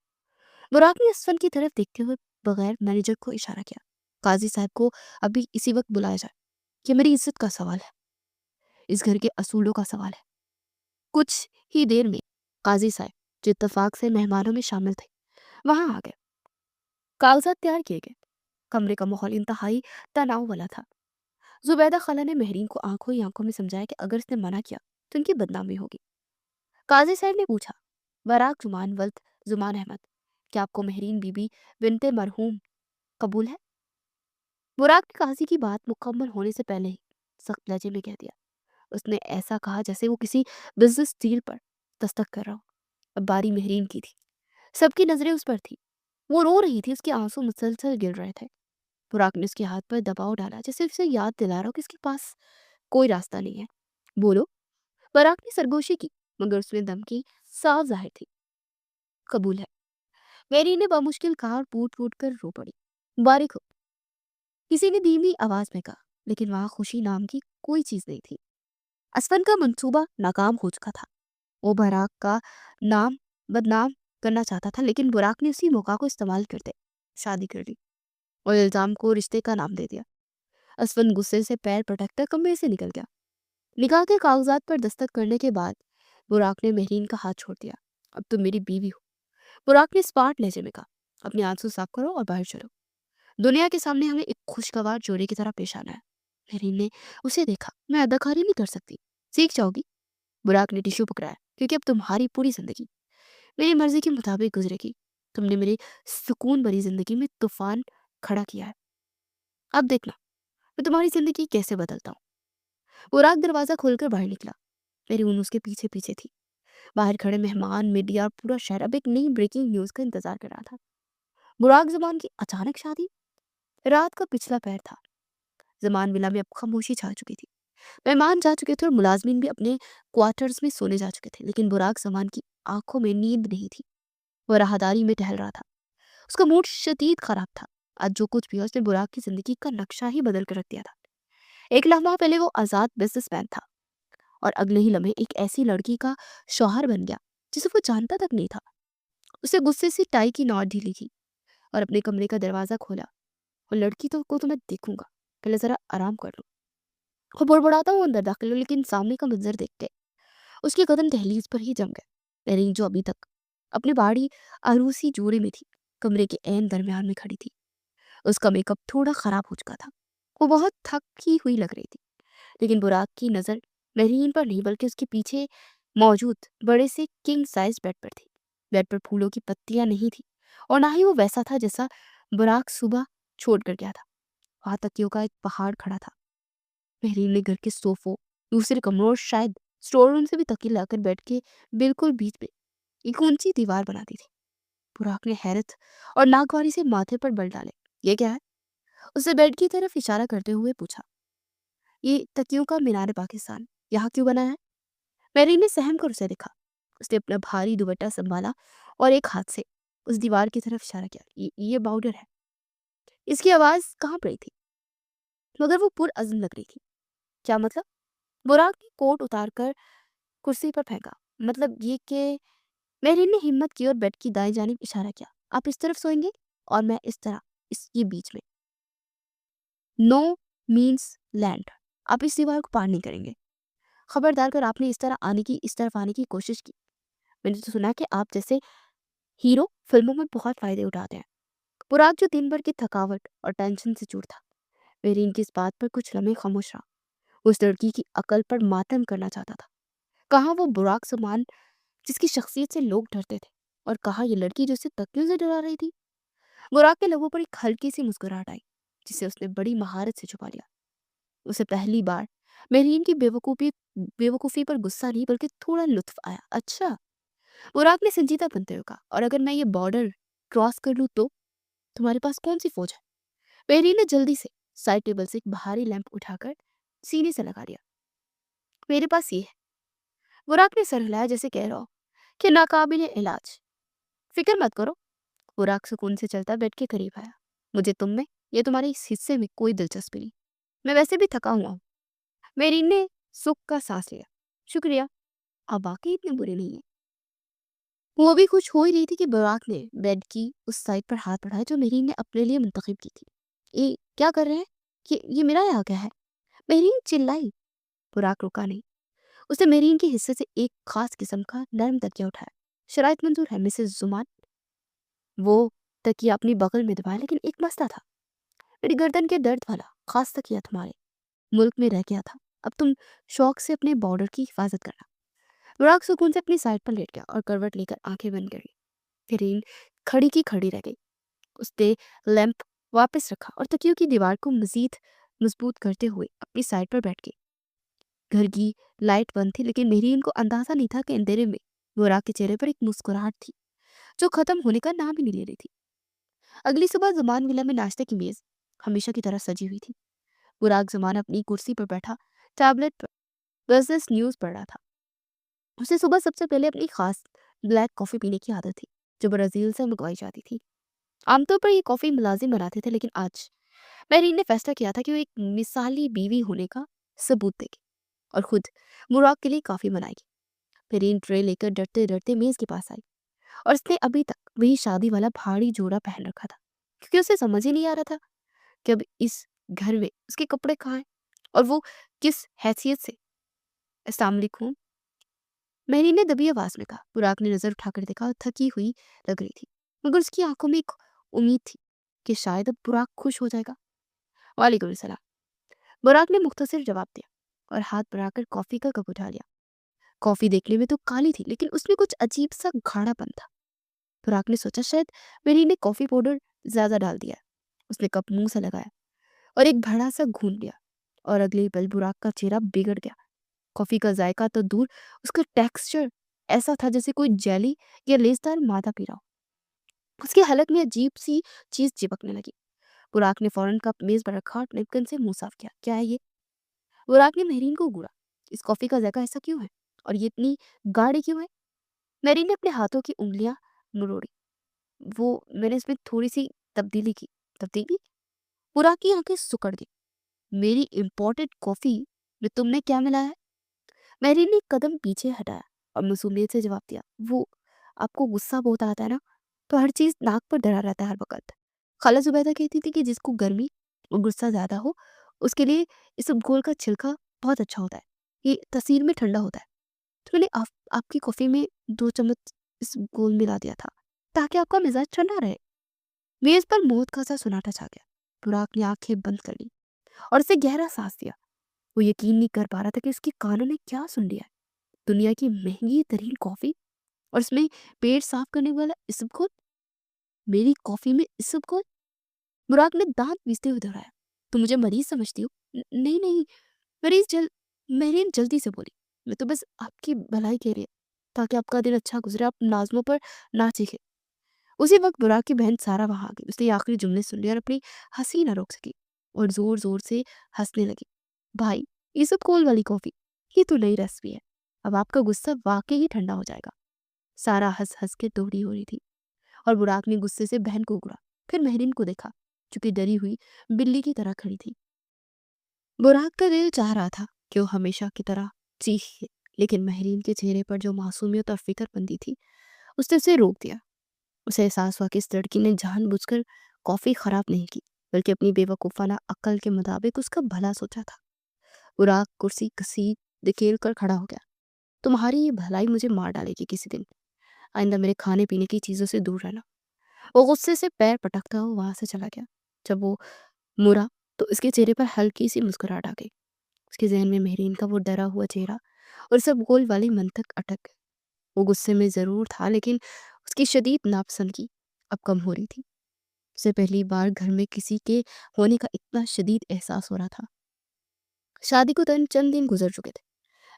बुराक ने असफर की तरफ देखते हुए बगैर मैनेजर को इशारा किया। काजी साहब को अभी इसी वक्त बुलाया जाए। ये मेरी इज्जत का सवाल है, इस घर के असूलों का सवाल है। कुछ ही देर में काजी साहब, जो इत्तेफाक से मेहमानों में शामिल थे, वहां आ गए। कागजात तैयार किए गए। कमरे का माहौल इंतहाई तनाव वाला था। जुबैदा खाला ने महरीन को आंखों ही आंखों में समझाया कि अगर इसने मना किया तो इनकी बदनामी होगी। काजी साहब ने पूछा, बराक जुमान वल्द जुमान अहमद, क्या आपको महरीन बीबी बिनते मरहूम कबूल है? बुराक ने काजी की बात मुकम्मल होने से पहले ही सख्त लहजे में कह दिया। उसने ऐसा कहा जैसे वो किसी बिजनेस डील पर दस्तक कर रहा हो। अब बारी महरीन की थी। सबकी नजरें उस पर थी। वो रो रही थी, उसके आंसू मुसलसल गिर रहे थे। बुराक ने उसके हाथ पर दबाव डाला, जैसे उसे याद दिला रहा हो कि इसके पास कोई रास्ता नहीं है। बोलो। बुराक ने सरगोशी की, मगर उसमें दम की साफ जाहिर थी। कबूल है, मैरी ने बामुश्किल कहा और फूट फूट कर रो पड़ी। बारिक हो, किसी ने धीमी आवाज में कहा, लेकिन वहां खुशी नाम की कोई चीज नहीं थी। असफन का मंसूबा नाकाम हो चुका था। वो बुराक का नाम बदनाम करना चाहता था, लेकिन बुराक ने उसी मौका को इस्तेमाल करते शादी कर ली और इल्जाम को रिश्ते का नाम दे दिया। असफन गुस्से से पैर पटककर कमरे से निकल गया। निकाह के कागजात पर दस्तक करने के बाद बुराक ने महरीन का हाथ छोड़ दिया। अब तुम मेरी बीवी हो। बुराक ने स्पार्ट लहजे में कहा, अपने आंसू साफ करो और बाहर चलो। दुनिया के सामने हमें एक खुशगवार जोड़े की तरह पेश आना है। मेहरीन ने उसे देखा। मैं अदाकारी नहीं कर सकती। सीख जाओगी। बुराक ने टिश्यू पकड़ाया। क्योंकि अब तुम्हारी पूरी जिंदगी मेरी मर्जी के मुताबिक गुजरेगी। तुमने मेरी सुकून भरी जिंदगी में तूफान खड़ा किया है। अब देखना मैं तुम्हारी जिंदगी कैसे बदलता हूँ। बुराक दरवाजा खोलकर बाहर निकला। मेहरीन उसके पीछे पीछे थी। बाहर खड़े मेहमान, मीडिया और पूरा शहर अब एक नई ब्रेकिंग न्यूज का इंतजार कर रहा था। बुराक जमान की अचानक शादी। रात का पिछला पैर था। जमान विला में अब खामोशी छा चुकी थी। मेहमान जा चुके थे और मुलाजमीन भी अपने क्वार्टर्स में सोने जा चुके थे, लेकिन बुराक जमान की आंखों में नींद नहीं थी। वह राहदारी में टहल रहा था। उसका मूड शदीद खराब था। आज जो कुछ भी हुआ, उसने बुराक की जिंदगी का नक्शा ही बदल कर रख दिया था। एक लम्हा पहले वो आजाद बिजनेसमैन था और अगले ही लम्हे एक ऐसी लड़की का शौहर बन गया जिसे वो जानता तक नहीं था। उसे गुस्से से टाई की नॉट ढीली की और अपने कमरे का दरवाजा खोला। और लड़की को तो मैं देखूंगा, पहले जरा आराम कर लूं। वो बड़बड़ाता हुआ अंदर दाखिल हुआ, लेकिन सामने का मंजर देख के उसके कदम दहलीज पर ही जम गए। मेरी जो अभी तक अपनी बाड़ी अरूसी जोड़े में थी, कमरे के ऐन दरमियान में खड़ी थी। उसका मेकअप थोड़ा खराब हो चुका था। वो बहुत थकी हुई लग रही थी, लेकिन बुराक की नजर मेहरीन पर नहीं बल्कि उसके पीछे मौजूद बड़े से किंग साइज बेड पर थी। बेड पर फूलों की पत्तियां नहीं थी और ना ही वो वैसा था जैसा बुराक सुबह छोड़ कर गया था। वहां तकियों का एक पहाड़ खड़ा था। मेहरीन ने घर के सोफों, दूसरे कमरों और शायद स्टोर रूम से भी तकिए लाकर बेड के बिल्कुल बीच में एक ऊंची दीवार बना दी थी। बुराक ने हैरत और नागवारी से माथे पर बल डाले। ये क्या है? उसने बेड की तरफ इशारा करते हुए पूछा। ये तकियों का मीनार पाकिस्तान यहाँ क्यों बना है? मेहरीन ने सहम कर उसे देखा। उसने अपना भारी दुपट्टा संभाला और एक हाथ से उस दीवार की तरफ इशारा किया। ये बाउडर है। इसकी आवाज कहाँ पड़ी थी, मगर वो पुरअज़्म लग रही थी। क्या मतलब? बुराक ने कोट उतारकर कुर्सी पर फेंका। मतलब ये कि मेहरीन ने हिम्मत की और बेड की दाएं जानिब इशारा किया। आप इस तरफ सोएंगे और मैं इस तरह, इसके बीच में। No man's land. आप इस दीवार को पार नहीं करेंगे। खबरदार कर आपने इस तरफ आने की कोशिश की। मैंने तो सुना कि आप जैसे हीरो फिल्मों में बहुत फायदे उठाते हैं। बुराक जो दिन भर की थकावट और टेंशन से चूर था, मेहरीन की इस बात पर कुछ लम्हे खामोश रहा। उस लड़की की अकल पर मातम करना चाहता था। कहाँ वो बुराक समान जिसकी शख्सियत से लोग डरते थे, और कहा ये लड़की जो उसे तकियों से डरा रही थी। बुराक के लबों पर एक हल्की सी मुस्कुराहट आई, जिसे उसने बड़ी महारत से छुपा लिया। उसे पहली बार मेहरीन की बेवकूफ़ी पर गुस्सा नहीं बल्कि थोड़ा लुत्फ आया। अच्छा, बुराक ने संजीदा बनते हुए कहा, और अगर मैं ये बॉर्डर क्रॉस कर लूँ तो तुम्हारे पास कौन सी फौज है? मेहरीन ने जल्दी से साइड टेबल से एक भारी लैंप उठाकर सीने से लगा दिया। मेरे पास ये है। बुराक ने सर हिलाया जैसे कह रहा हो कि नाकाबिल इलाज। फिक्र मत करो। बुराक सुकून से चलता बेड के करीब आया। मुझे तुम में, ये तुम्हारे इस हिस्से में कोई दिलचस्पी नहीं। मैं वैसे भी थका हुआ हूँ। मेरीन ने सुख का सांस लिया। शुक्रिया, आप वाकई इतने बुरे नहीं है। वो भी खुश हो ही रही थी कि बुराक ने बेड की उस साइड पर हाथ बढ़ाया जो मेरीन ने अपने लिए मुंतखब की थी। ये क्या कर रहे हैं? ये मेरा यहाँ क्या है? मेरीन चिल्लाई। बुराक रुका नहीं। उसने मेरीन के हिस्से से एक खास किस्म का नरम तकिया उठाया। शराइत मंजूर है मिसेस जुमान। वो तकिया अपनी बगल में दबाया, लेकिन एक मसला था। मेरी गर्दन के दर्द वाला खास तकिया तुम्हारे मुल्क में रह गया था। अब तुम शौक से अपने बॉर्डर की हिफाजत करना। बुराक सुकून से अपनी साइड पर लेट गया और करवट लेकर आंखें बंद कर ली। फिर खड़ी की खड़ी रह गई। उसने लैंप वापस रखा और तकियों की दीवार को मजीद मजबूत करते हुए अपनी साइड पर बैठ गई। घर की लाइट बंद थी, लेकिन मेहरीन को अंदाजा नहीं था कि अंधेरे में बुराक के चेहरे पर एक मुस्कुराहट थी जो खत्म होने का नाम ही नहीं ले रही थी। अगली सुबह जमान विला में नाश्ते की मेज हमेशा की तरह सजी हुई थी। बुराक जमान अपनी कुर्सी पर बैठा टैबलेट पर बिजनेस न्यूज पढ़ रहा था। उसे सुबह सबसे पहले अपनी खास ब्लैक कॉफी पीने की आदत थी, जो ब्राजील से मंगवाई जाती थी। आमतौर पर ये कॉफी मुलाजिम बनाते थे, लेकिन आज मेहरीन ने फैसला किया था कि वो एक मिसाली बीवी होने का सबूत देगी और खुद बुराक के लिए कॉफी बनाएगी। मेहरीन ट्रे लेकर डरते डरते मेज के पास आई और उसने अभी तक वही शादी वाला भारी जोड़ा पहन रखा था, क्योंकि उसे समझ ही नहीं आ रहा था कि अब इस घर में उसके कपड़े कहाँ हैं और वो किस हैसियत से। अस्सलाम वालेकुम, मेहरीन ने दबी आवाज में कहा। बुराक ने नजर उठाकर देखा और थकी हुई लग रही थी, मगर उसकी आंखों में एक उम्मीद थी कि शायद अब बुराक खुश हो जाएगा। वालेकुम सलाम। बुराक ने मुख्तसर जवाब दिया और हाथ बढ़ाकर कॉफी का कप उठा लिया। कॉफी देखने में तो काली थी, लेकिन उसमें कुछ अजीब सा गाढ़ापन था। बुराक ने सोचा शायद मेरी ने कॉफी पाउडर ज्यादा डाल दिया है। उसने कप मुंह से लगाया और एक बड़ा सा घूंट लिया, और अगले ही पल बुराक का चेहरा बिगड़ गया। कॉफी का जायका तो दूर, उसका टेक्सचर ऐसा था जैसे कोई जेली या लेसदार मादा पी रहा हो। उसके हलक में अजीब सी चीज चिपकने लगी। बुराक ने फौरन कप मेज पर रखा और नेपकिन से मुंह साफ किया। क्या है ये? बुराक ने मेहरीन को घूरा। इस कॉफी का जायका ऐसा क्यों है, और ये इतनी गाढ़ी क्यों है? मेहरीन ने अपने हाथों की उंगलियां मरोड़ी। वो मैंने इसमें थोड़ी सी तब्दीली की। तब्दीली? बुराक की आंखें सुकड़ गई। मेरी इम्पोर्टेड कॉफी में तुमने क्या मिलाया है? मैरी ने एक कदम पीछे हटाया और मासूमियत से जवाब दिया, वो आपको गुस्सा बहुत आता है ना, तो हर चीज नाक पर धरा रहता है हर वक्त। खाला जुबैदा कहती थी कि जिसको गर्मी और गुस्सा ज्यादा हो, उसके लिए इस उपघोल का छिलका बहुत अच्छा होता है। ये तासीर में ठंडा होता है। तो मैंने आपकी कॉफी में 2 चम्मच इस घोल मिला दिया था, ताकि आपका मिजाज ठंडा रहे। मेज पर मौत का सा सन्नाटा छा गया। बुराक ने आंखें बंद कर ली और उसे गहरा सांस दिया। वो यकीन नहीं कर पा रहा था कि उसके कानों ने क्या सुन लिया है। दुनिया की महंगी तरीन कॉफी, और इसमें पेट साफ करने वाला इसबगोल। मेरी कॉफी में इसबगोल? बुराक ने दांत पीसते हुए दोहराया। तुम मुझे मरीज समझती हो? नहीं नहीं, मरीज मेरीन जल्दी से बोली। मैं तो बस आपकी भलाई कह रही है, ताकि आपका दिन अच्छा गुजरे, आप नाज़मों पर ना चीखे। उसी वक्त बुराक की बहन सारा वहां आ गई। उसने ये आखिरी जुमले सुन लिए और अपनी हंसी ना रोक सकी और जोर जोर से हंसने लगी। भाई, ये सब कोल वाली कॉफी, ये तो नई रेसिपी है। अब आपका गुस्सा वाकई ही ठंडा हो जाएगा। सारा हंस हंस के दोहरी हो रही थी, और बुराक ने गुस्से से बहन को घूरा, फिर महरीन को देखा, जो कि डरी हुई बिल्ली की तरह खड़ी थी। बुराक का दिल चाह रहा था कि वो हमेशा की तरह चीखे, लेकिन महरीन के चेहरे पर जो मासूमियत और फिक्रमंदी थी, उसने उसे रोक दिया। उसे एहसास हुआ कि इस लड़की ने जानबूझकर कॉफी खराब नहीं की, बल्कि अपनी बेवकूफ़ाना अक्ल के मुताबिक उसका भला सोचा था। बुराक कुर्सी घसीट धकेल कर खड़ा हो गया। तुम्हारी ये भलाई मुझे मार डालेगी किसी दिन। आइंदा मेरे खाने पीने की चीज़ों से दूर रहना। वो गुस्से से पैर पटकता हुआ वहां से चला गया। जब वो मुड़ा, तो उसके चेहरे पर हल्की सी मुस्कुराहट आ गई। उसके जहन में मेहरीन का वो डरा हुआ चेहरा और सब गोल वाली मंतक अटक गए। वो गुस्से में जरूर था, लेकिन उसकी शदीद नापसंदगी अब कम हो रही थी। उसे पहली बार घर में किसी के होने का इतना शदीद एहसास हो रहा था। शादी को चंद दिन गुजर चुके थे।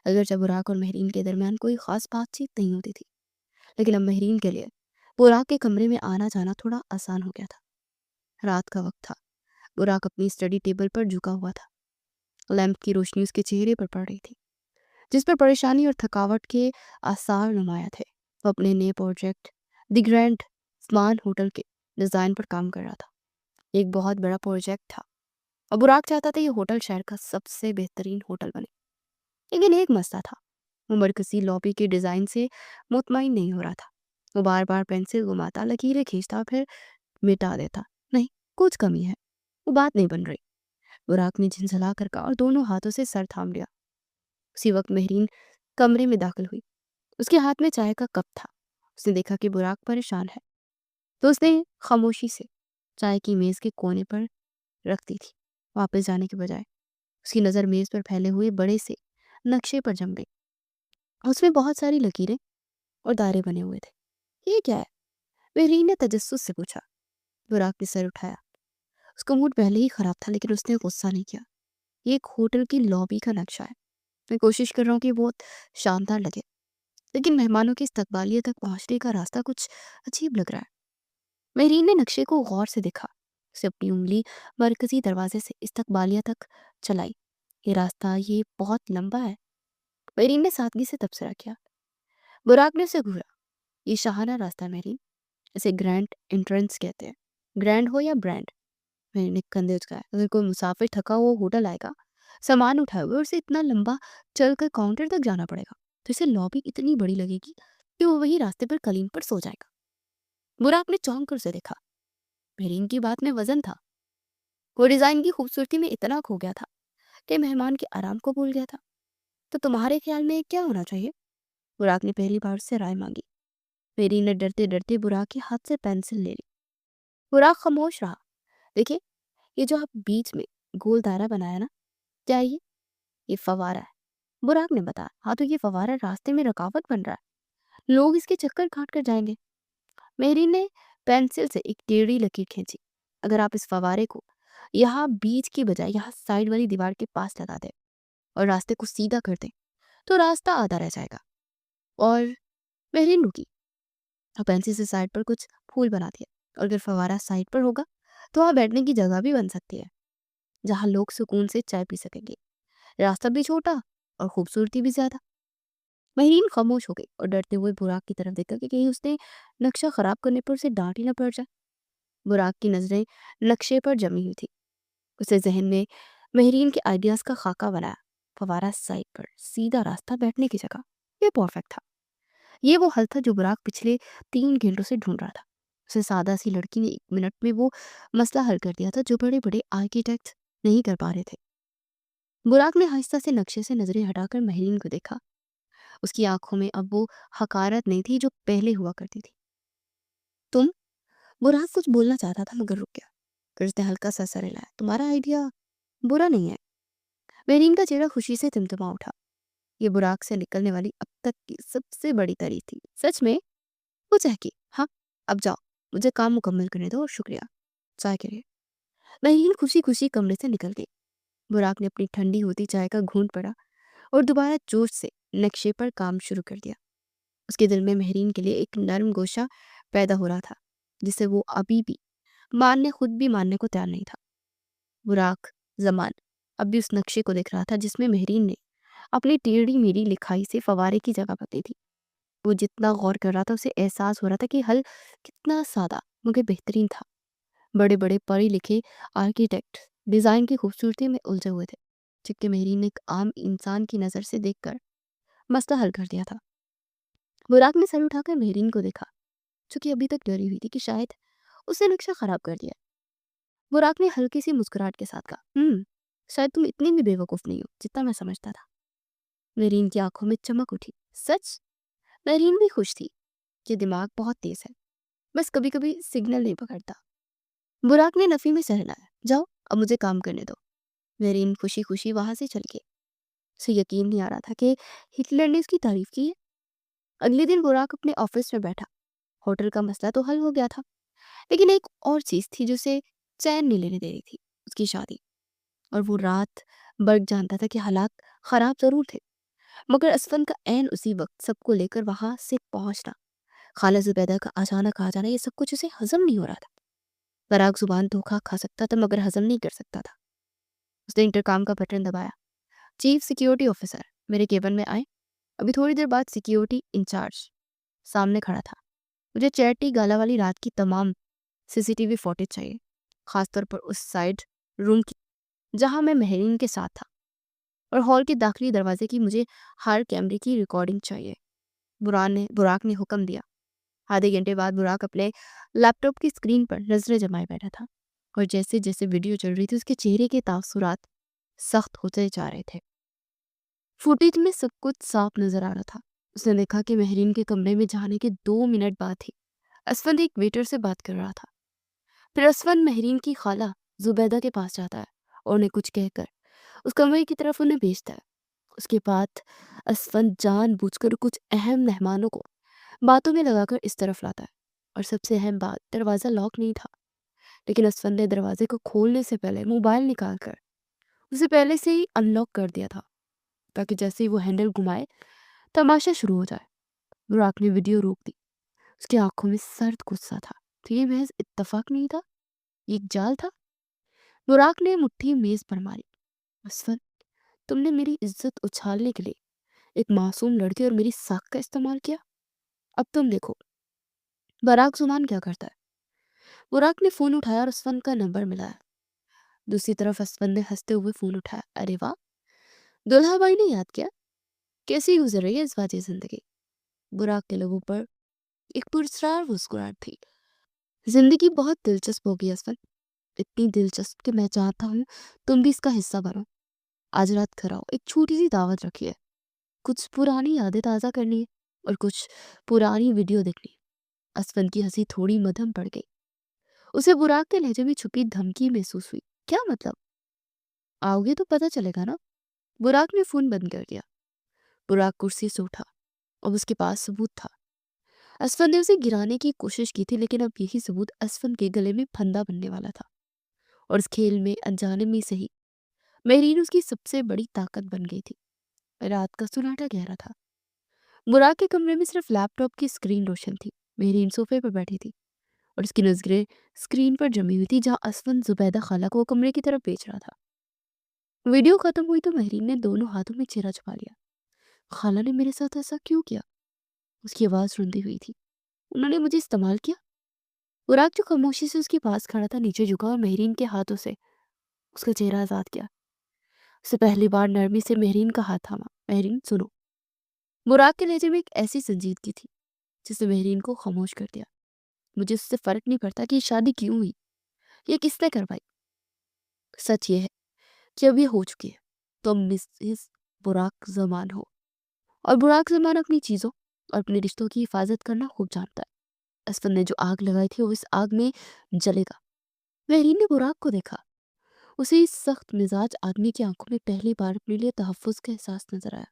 अगर जब बुराक और महरीन के दरमियान कोई खास बातचीत नहीं होती थी, लेकिन अब महरीन के लिए बुराक के कमरे में आना जाना थोड़ा आसान हो गया था। रात का वक्त था। बुराक अपनी स्टडी टेबल पर झुका हुआ था। लैंप की रोशनी उसके चेहरे पर पड़ रही थी, जिस पर परेशानी और थकावट के आसार नुमाया थे। वो अपने नए प्रोजेक्ट द ग्रैंड स्मान होटल के डिज़ाइन पर काम कर रहा था। एक बहुत बड़ा प्रोजेक्ट था, और बुराक चाहता था ये होटल शहर का सबसे बेहतरीन होटल बने। लेकिन एक मसला था। वो मरकजी लॉबी के डिज़ाइन से मुतमईन नहीं हो रहा था। वो बार बार पेंसिल घुमाता, लकीरें खींचता, फिर मिटा देता। नहीं, कुछ कमी है, वो बात नहीं बन रही। बुराक ने झिंझला कर कहा और दोनों हाथों से सर थाम लिया। उसी वक्त मेहरीन कमरे में दाखिल हुई। उसके हाथ में चाय का कप था। उसने देखा कि बुराक परेशान है, तो उसने खामोशी से चाय की मेज के कोने पर रख दी थी। वापस जाने के बजाय उसकी नज़र मेज पर फैले हुए बड़े से नक्शे पर जम गई। उसमें बहुत सारी लकीरें और दायरे बने हुए थे। ये क्या है? मेहरीन ने तजस्सुस से पूछा। बुराक ने सर उठाया। उसका मूड पहले ही खराब था, लेकिन उसने गुस्सा नहीं किया। ये एक होटल की लॉबी का नक्शा है। मैं कोशिश कर रहा हूँ कि बहुत शानदार लगे, लेकिन मेहमानों की इस्तकबालियत तक पहुंचने का रास्ता कुछ अजीब लग रहा है। मेहरीन ने नक्शे को गौर से देखा। उसे अपनी उंगली मरकजी दरवाजे से इस्तकबालिया तक चलाई। ये रास्ता ये बहुत लंबा है। मेहरीन ने सादगी से तबसरा किया। बुराक ने उसे घूरा। ये शाहाना रास्ता है मेहरीन, इसे ग्रैंड एंट्रेंस कहते हैं। ग्रैंड हो या ब्रांड। मैंने कंधे उचकाए। अगर कोई मुसाफिर थका हुआ होटल आएगा, सामान उठाए हुए, और उसे इतना लंबा चलकर काउंटर तक जाना पड़ेगा, तो इसे लॉबी इतनी बड़ी लगेगी कि वो वही रास्ते पर कलीन पर सो जाएगा। बुराक ने चौंक कर उसे देखा। मेहरीन की बात में वजन था। वो डिजाइन की खूबसूरती में इतना खो गया था कि मेहमान के आराम को भूल गया था। तो तुम्हारे ख्याल में क्या होना चाहिए? बुराक ने पहली बार उससे राय मांगी। मेहरीन ने डरते डरते बुराक के हाथ से पेंसिल ले ली। बुराक खामोश रहा। देखिए, ये जो आप बीच में गोल दायरा बनाया ना, क्या है ये फव्वारा है। बुराक ने बताया, हाँ तो ये फव्वारा रास्ते में रुकावट बन रहा है, लोग इसके चक्कर काट कर जाएंगे। मेहरीन ने पेंसिल से एक टेढ़ी लकीर खींची। अगर आप इस फव्वारे को यहाँ बीच की बजाय यहाँ साइड वाली दीवार के पास लगा दें और रास्ते को सीधा कर दें तो रास्ता आधा रह जाएगा। और मेहरीन रुकी और पेंसिल से साइड पर कुछ फूल बना दिया। और अगर फव्वारा साइड पर होगा तो वहाँ बैठने की जगह भी बन सकती है, जहाँ लोग सुकून से चाय पी सकेंगे। रास्ता भी छोटा और खूबसूरती भी ज्यादा। महरीन खामोश हो गई और डरते हुए बुराक की तरफ देखा कि कहीं उसने नक्शा खराब करने पर उसे डांट ही न पड़ जाए। बुराक की नजरें नक्शे पर जमी हुई थी। उसे जहन में महरीन के आइडियाज का खाका बनाया। फवारा साइड पर सीधा रास्ता बैठने की जगह, ये परफेक्ट था। ये वो हल था जो बुराक पिछले 3 घंटों से ढूंढ रहा था। उसे सादा सी लड़की ने 1 मिनट में वो मसला हल कर दिया था जो बड़े बड़े आर्किटेक्ट नहीं कर पा रहे थे। बुराक ने आहिस्ता से नक्शे से नजरें हटाकर महरीन को देखा। उसकी आंखों में अब वो हकारत नहीं थी जो पहले हुआ करती थी। तुम? बुराक कुछ बोलना चाहता था मगर रुक गया। फिर उसने हल्का सा सर हिलाया। तुम्हारा आइडिया बुरा नहीं है। महरीन का चेहरा खुशी से तिमतिमा उठा। ये बुराक से निकलने वाली अब तक की सबसे बड़ी तारीफ थी। सच में? वो चहकी। हाँ, अब जाओ, मुझे काम मुकम्मल करने दो और शुक्रिया चाय के लिए। महरीन खुशी खुशी कमरे से निकल गई। बुराक ने अपनी ठंडी होती चाय का घूंट पड़ा और दोबारा जोश से नक्शे पर काम शुरू कर दिया। उसके दिल में महरीन के लिए एक नर्म गोशा पैदा हो रहा था जिसे वो अभी भी खुद भी मानने को तैयार नहीं था। बुराक जमान अब भी उस नक्शे को देख रहा था जिसमें महरीन ने अपनी टेढ़ी मेढ़ी लिखाई से फवारे की जगह बदली थी। वो जितना गौर कर रहा था उसे एहसास हो रहा था कि हल कितना सादा मगर बेहतरीन था। बड़े बड़े पढ़े लिखे आर्किटेक्ट डिजाइन की खूबसूरती में उलझे हुए थे, जबकि महरीन ने एक आम इंसान की नजर से देखकर मसला हल कर दिया था। बुराक ने सर उठाकर महरीन को देखा, जो कि अभी तक डरी हुई थी कि शायद उसने नक्शा खराब कर दिया। बुराक ने हल्की सी मुस्कुराहट के साथ कहा, शायद तुम इतनी भी बेवकूफ नहीं हो जितना मैं समझता था। महरीन की आंखों में चमक उठी। सच? महरीन भी खुश थी कि दिमाग बहुत तेज है, बस कभी कभी सिग्नल नहीं पकड़ता। बुराक ने नफी में सर हिलाया। जाओ, अब मुझे काम करने दो। महरीन खुशी खुशी वहां से चल गई। उसे यकीन नहीं आ रहा था कि हिटलर ने उसकी तारीफ की है। अगले दिन बुराक अपने ऑफिस में बैठा। होटल का मसला तो हल हो गया था, लेकिन एक और चीज थी जो उसे चैन नहीं लेने दे रही थी, उसकी शादी। और वो रात बर्ग जानता था कि हालात खराब जरूर थे, मगर असफन का ऐन उसी वक्त सबको लेकर वहां से पहुंचना, खाला जुबैदा का अचानक आ जाना, ये सब कुछ उसे हजम नहीं हो रहा था। बराक जुबान धोखा खा सकता था मगर हजम नहीं कर सकता था। उसने इंटरकॉम का बटन दबाया। चीफ सिक्योरिटी ऑफिसर मेरे केबिन में आए। अभी थोड़ी देर बाद सिक्योरिटी इंचार्ज सामने खड़ा था। मुझे चैरिटी गाला वाली रात की तमाम सीसीटीवी फुटेज चाहिए, खासतौर पर उस साइड रूम की जहां मैं महरीन के साथ था, और हॉल के दाखिली दरवाजे की मुझे हर कैमरे की रिकॉर्डिंग चाहिए। बुराक ने हुक्म दिया। आधे घंटे बाद बुराक अपने लैपटॉप की स्क्रीन पर नजरें जमाए बैठा था, और जैसे जैसे वीडियो चल रही थी उसके चेहरे के तासुरात सख्त होते जा रहे थे। फुटेज में सब कुछ साफ नजर आ रहा था। उसने देखा कि महरीन के कमरे में जाने के 2 मिनट बाद ही असफन एक वेटर से बात कर रहा था। फिर असफन महरीन की खाला जुबैदा के पास जाता है और उन्हें कुछ कहकर उस कमरे की तरफ उन्हें भेजता है। उसके बाद असफन जानबूझकर कुछ अहम मेहमानों को बातों में लगाकर इस तरफ लाता है। और सबसे अहम बात, दरवाज़ा लॉक नहीं था, लेकिन असफन ने दरवाजे को खोलने से पहले मोबाइल निकाल कर उसे पहले से ही अनलॉक कर दिया था, ताकि जैसे ही वो हैंडल घुमाए तमाशा शुरू हो जाए। बुराक ने वीडियो रोक दी। उसकी आंखों में सर्द गुस्सा था। तो ये महज इत्तेफाक नहीं था, ये एक जाल था। बुराक ने मुट्ठी मेज पर मारी। असफर, तुमने मेरी इज्जत उछालने के लिए एक मासूम लड़के और मेरी साख का इस्तेमाल किया। अब तुम देखो बराक जुमान क्या करता है। बुराक ने फोन उठाया और असफन का नंबर मिलाया। दूसरी तरफ असफन ने हंसते हुए फोन उठाया। अरे वाह, दुल्हा भाई ने याद किया। कैसी गुजर रही है इस बाजी जिंदगी? बुराक के लोगों पर एक पुरस्कार मुस्कुराहट थी। जिंदगी बहुत दिलचस्प होगी असफल, इतनी दिलचस्प कि मैं चाहता हूँ तुम भी इसका हिस्सा बनो। आज रात घर आओ, एक छोटी सी दावत रखी है। कुछ पुरानी यादें ताज़ा करनी है और कुछ पुरानी वीडियो देखनी है। असफन की हंसी थोड़ी मध्यम पड़ गई। उसे बुराक के लहजे में छुपी धमकी महसूस हुई। क्या मतलब? आओगे तो पता चलेगा ना। बुराक ने फोन बंद कर दिया। बुराक कुर्सी से उठा। अब उसके पास सबूत था। असफन ने उसे गिराने की कोशिश की थी, लेकिन अब यही सबूत असफन के गले में फंदा बनने वाला था। और इस खेल में अनजाने में सही मेहरीन उसकी सबसे बड़ी ताकत बन गई थी। रात का सुनाटा गहरा था। बुराक के कमरे में सिर्फ लैपटॉप की स्क्रीन रोशन थी। मेहरीन सोफे पर बैठी थी और उसकी नजरें स्क्रीन पर जमी हुई थी, जहां असफन जुबैदा खाला को वो कमरे की तरफ बेच रहा था। वीडियो खत्म हुई तो मेहरीन ने दोनों हाथों में चेहरा छुपा लिया। खाला ने मेरे साथ ऐसा क्यों किया? उसकी आवाज रुंधी हुई थी। उन्होंने मुझे इस्तेमाल किया। बुराक जो खामोशी से उसके पास खड़ा था नीचे झुका और मेहरीन के हाथों से उसका चेहरा आजाद किया। उससे पहली बार नरमी से मेहरीन का हाथ थामा। मेहरीन सुनो। बुराक के लहजे में एक ऐसी संजीदगी थी जिसने मेहरीन को खामोश कर दिया। मुझे उससे फर्क नहीं पड़ता कि ये शादी क्यों हुई या किसने करवाई। सच ये है कि अब ये हो चुकी है। तुम मिसेस बुराक जमान हो और बुराक जमान अपनी चीजों और अपने रिश्तों की हिफाजत करना खूब जानता है। असफन ने जो आग लगाई थी वो इस आग में जलेगा। मेहरीन ने बुराक को देखा। उसे इस सख्त मिजाज आदमी की आंखों में पहली बार अपने लिए तहफ्फुज का एहसास नजर आया।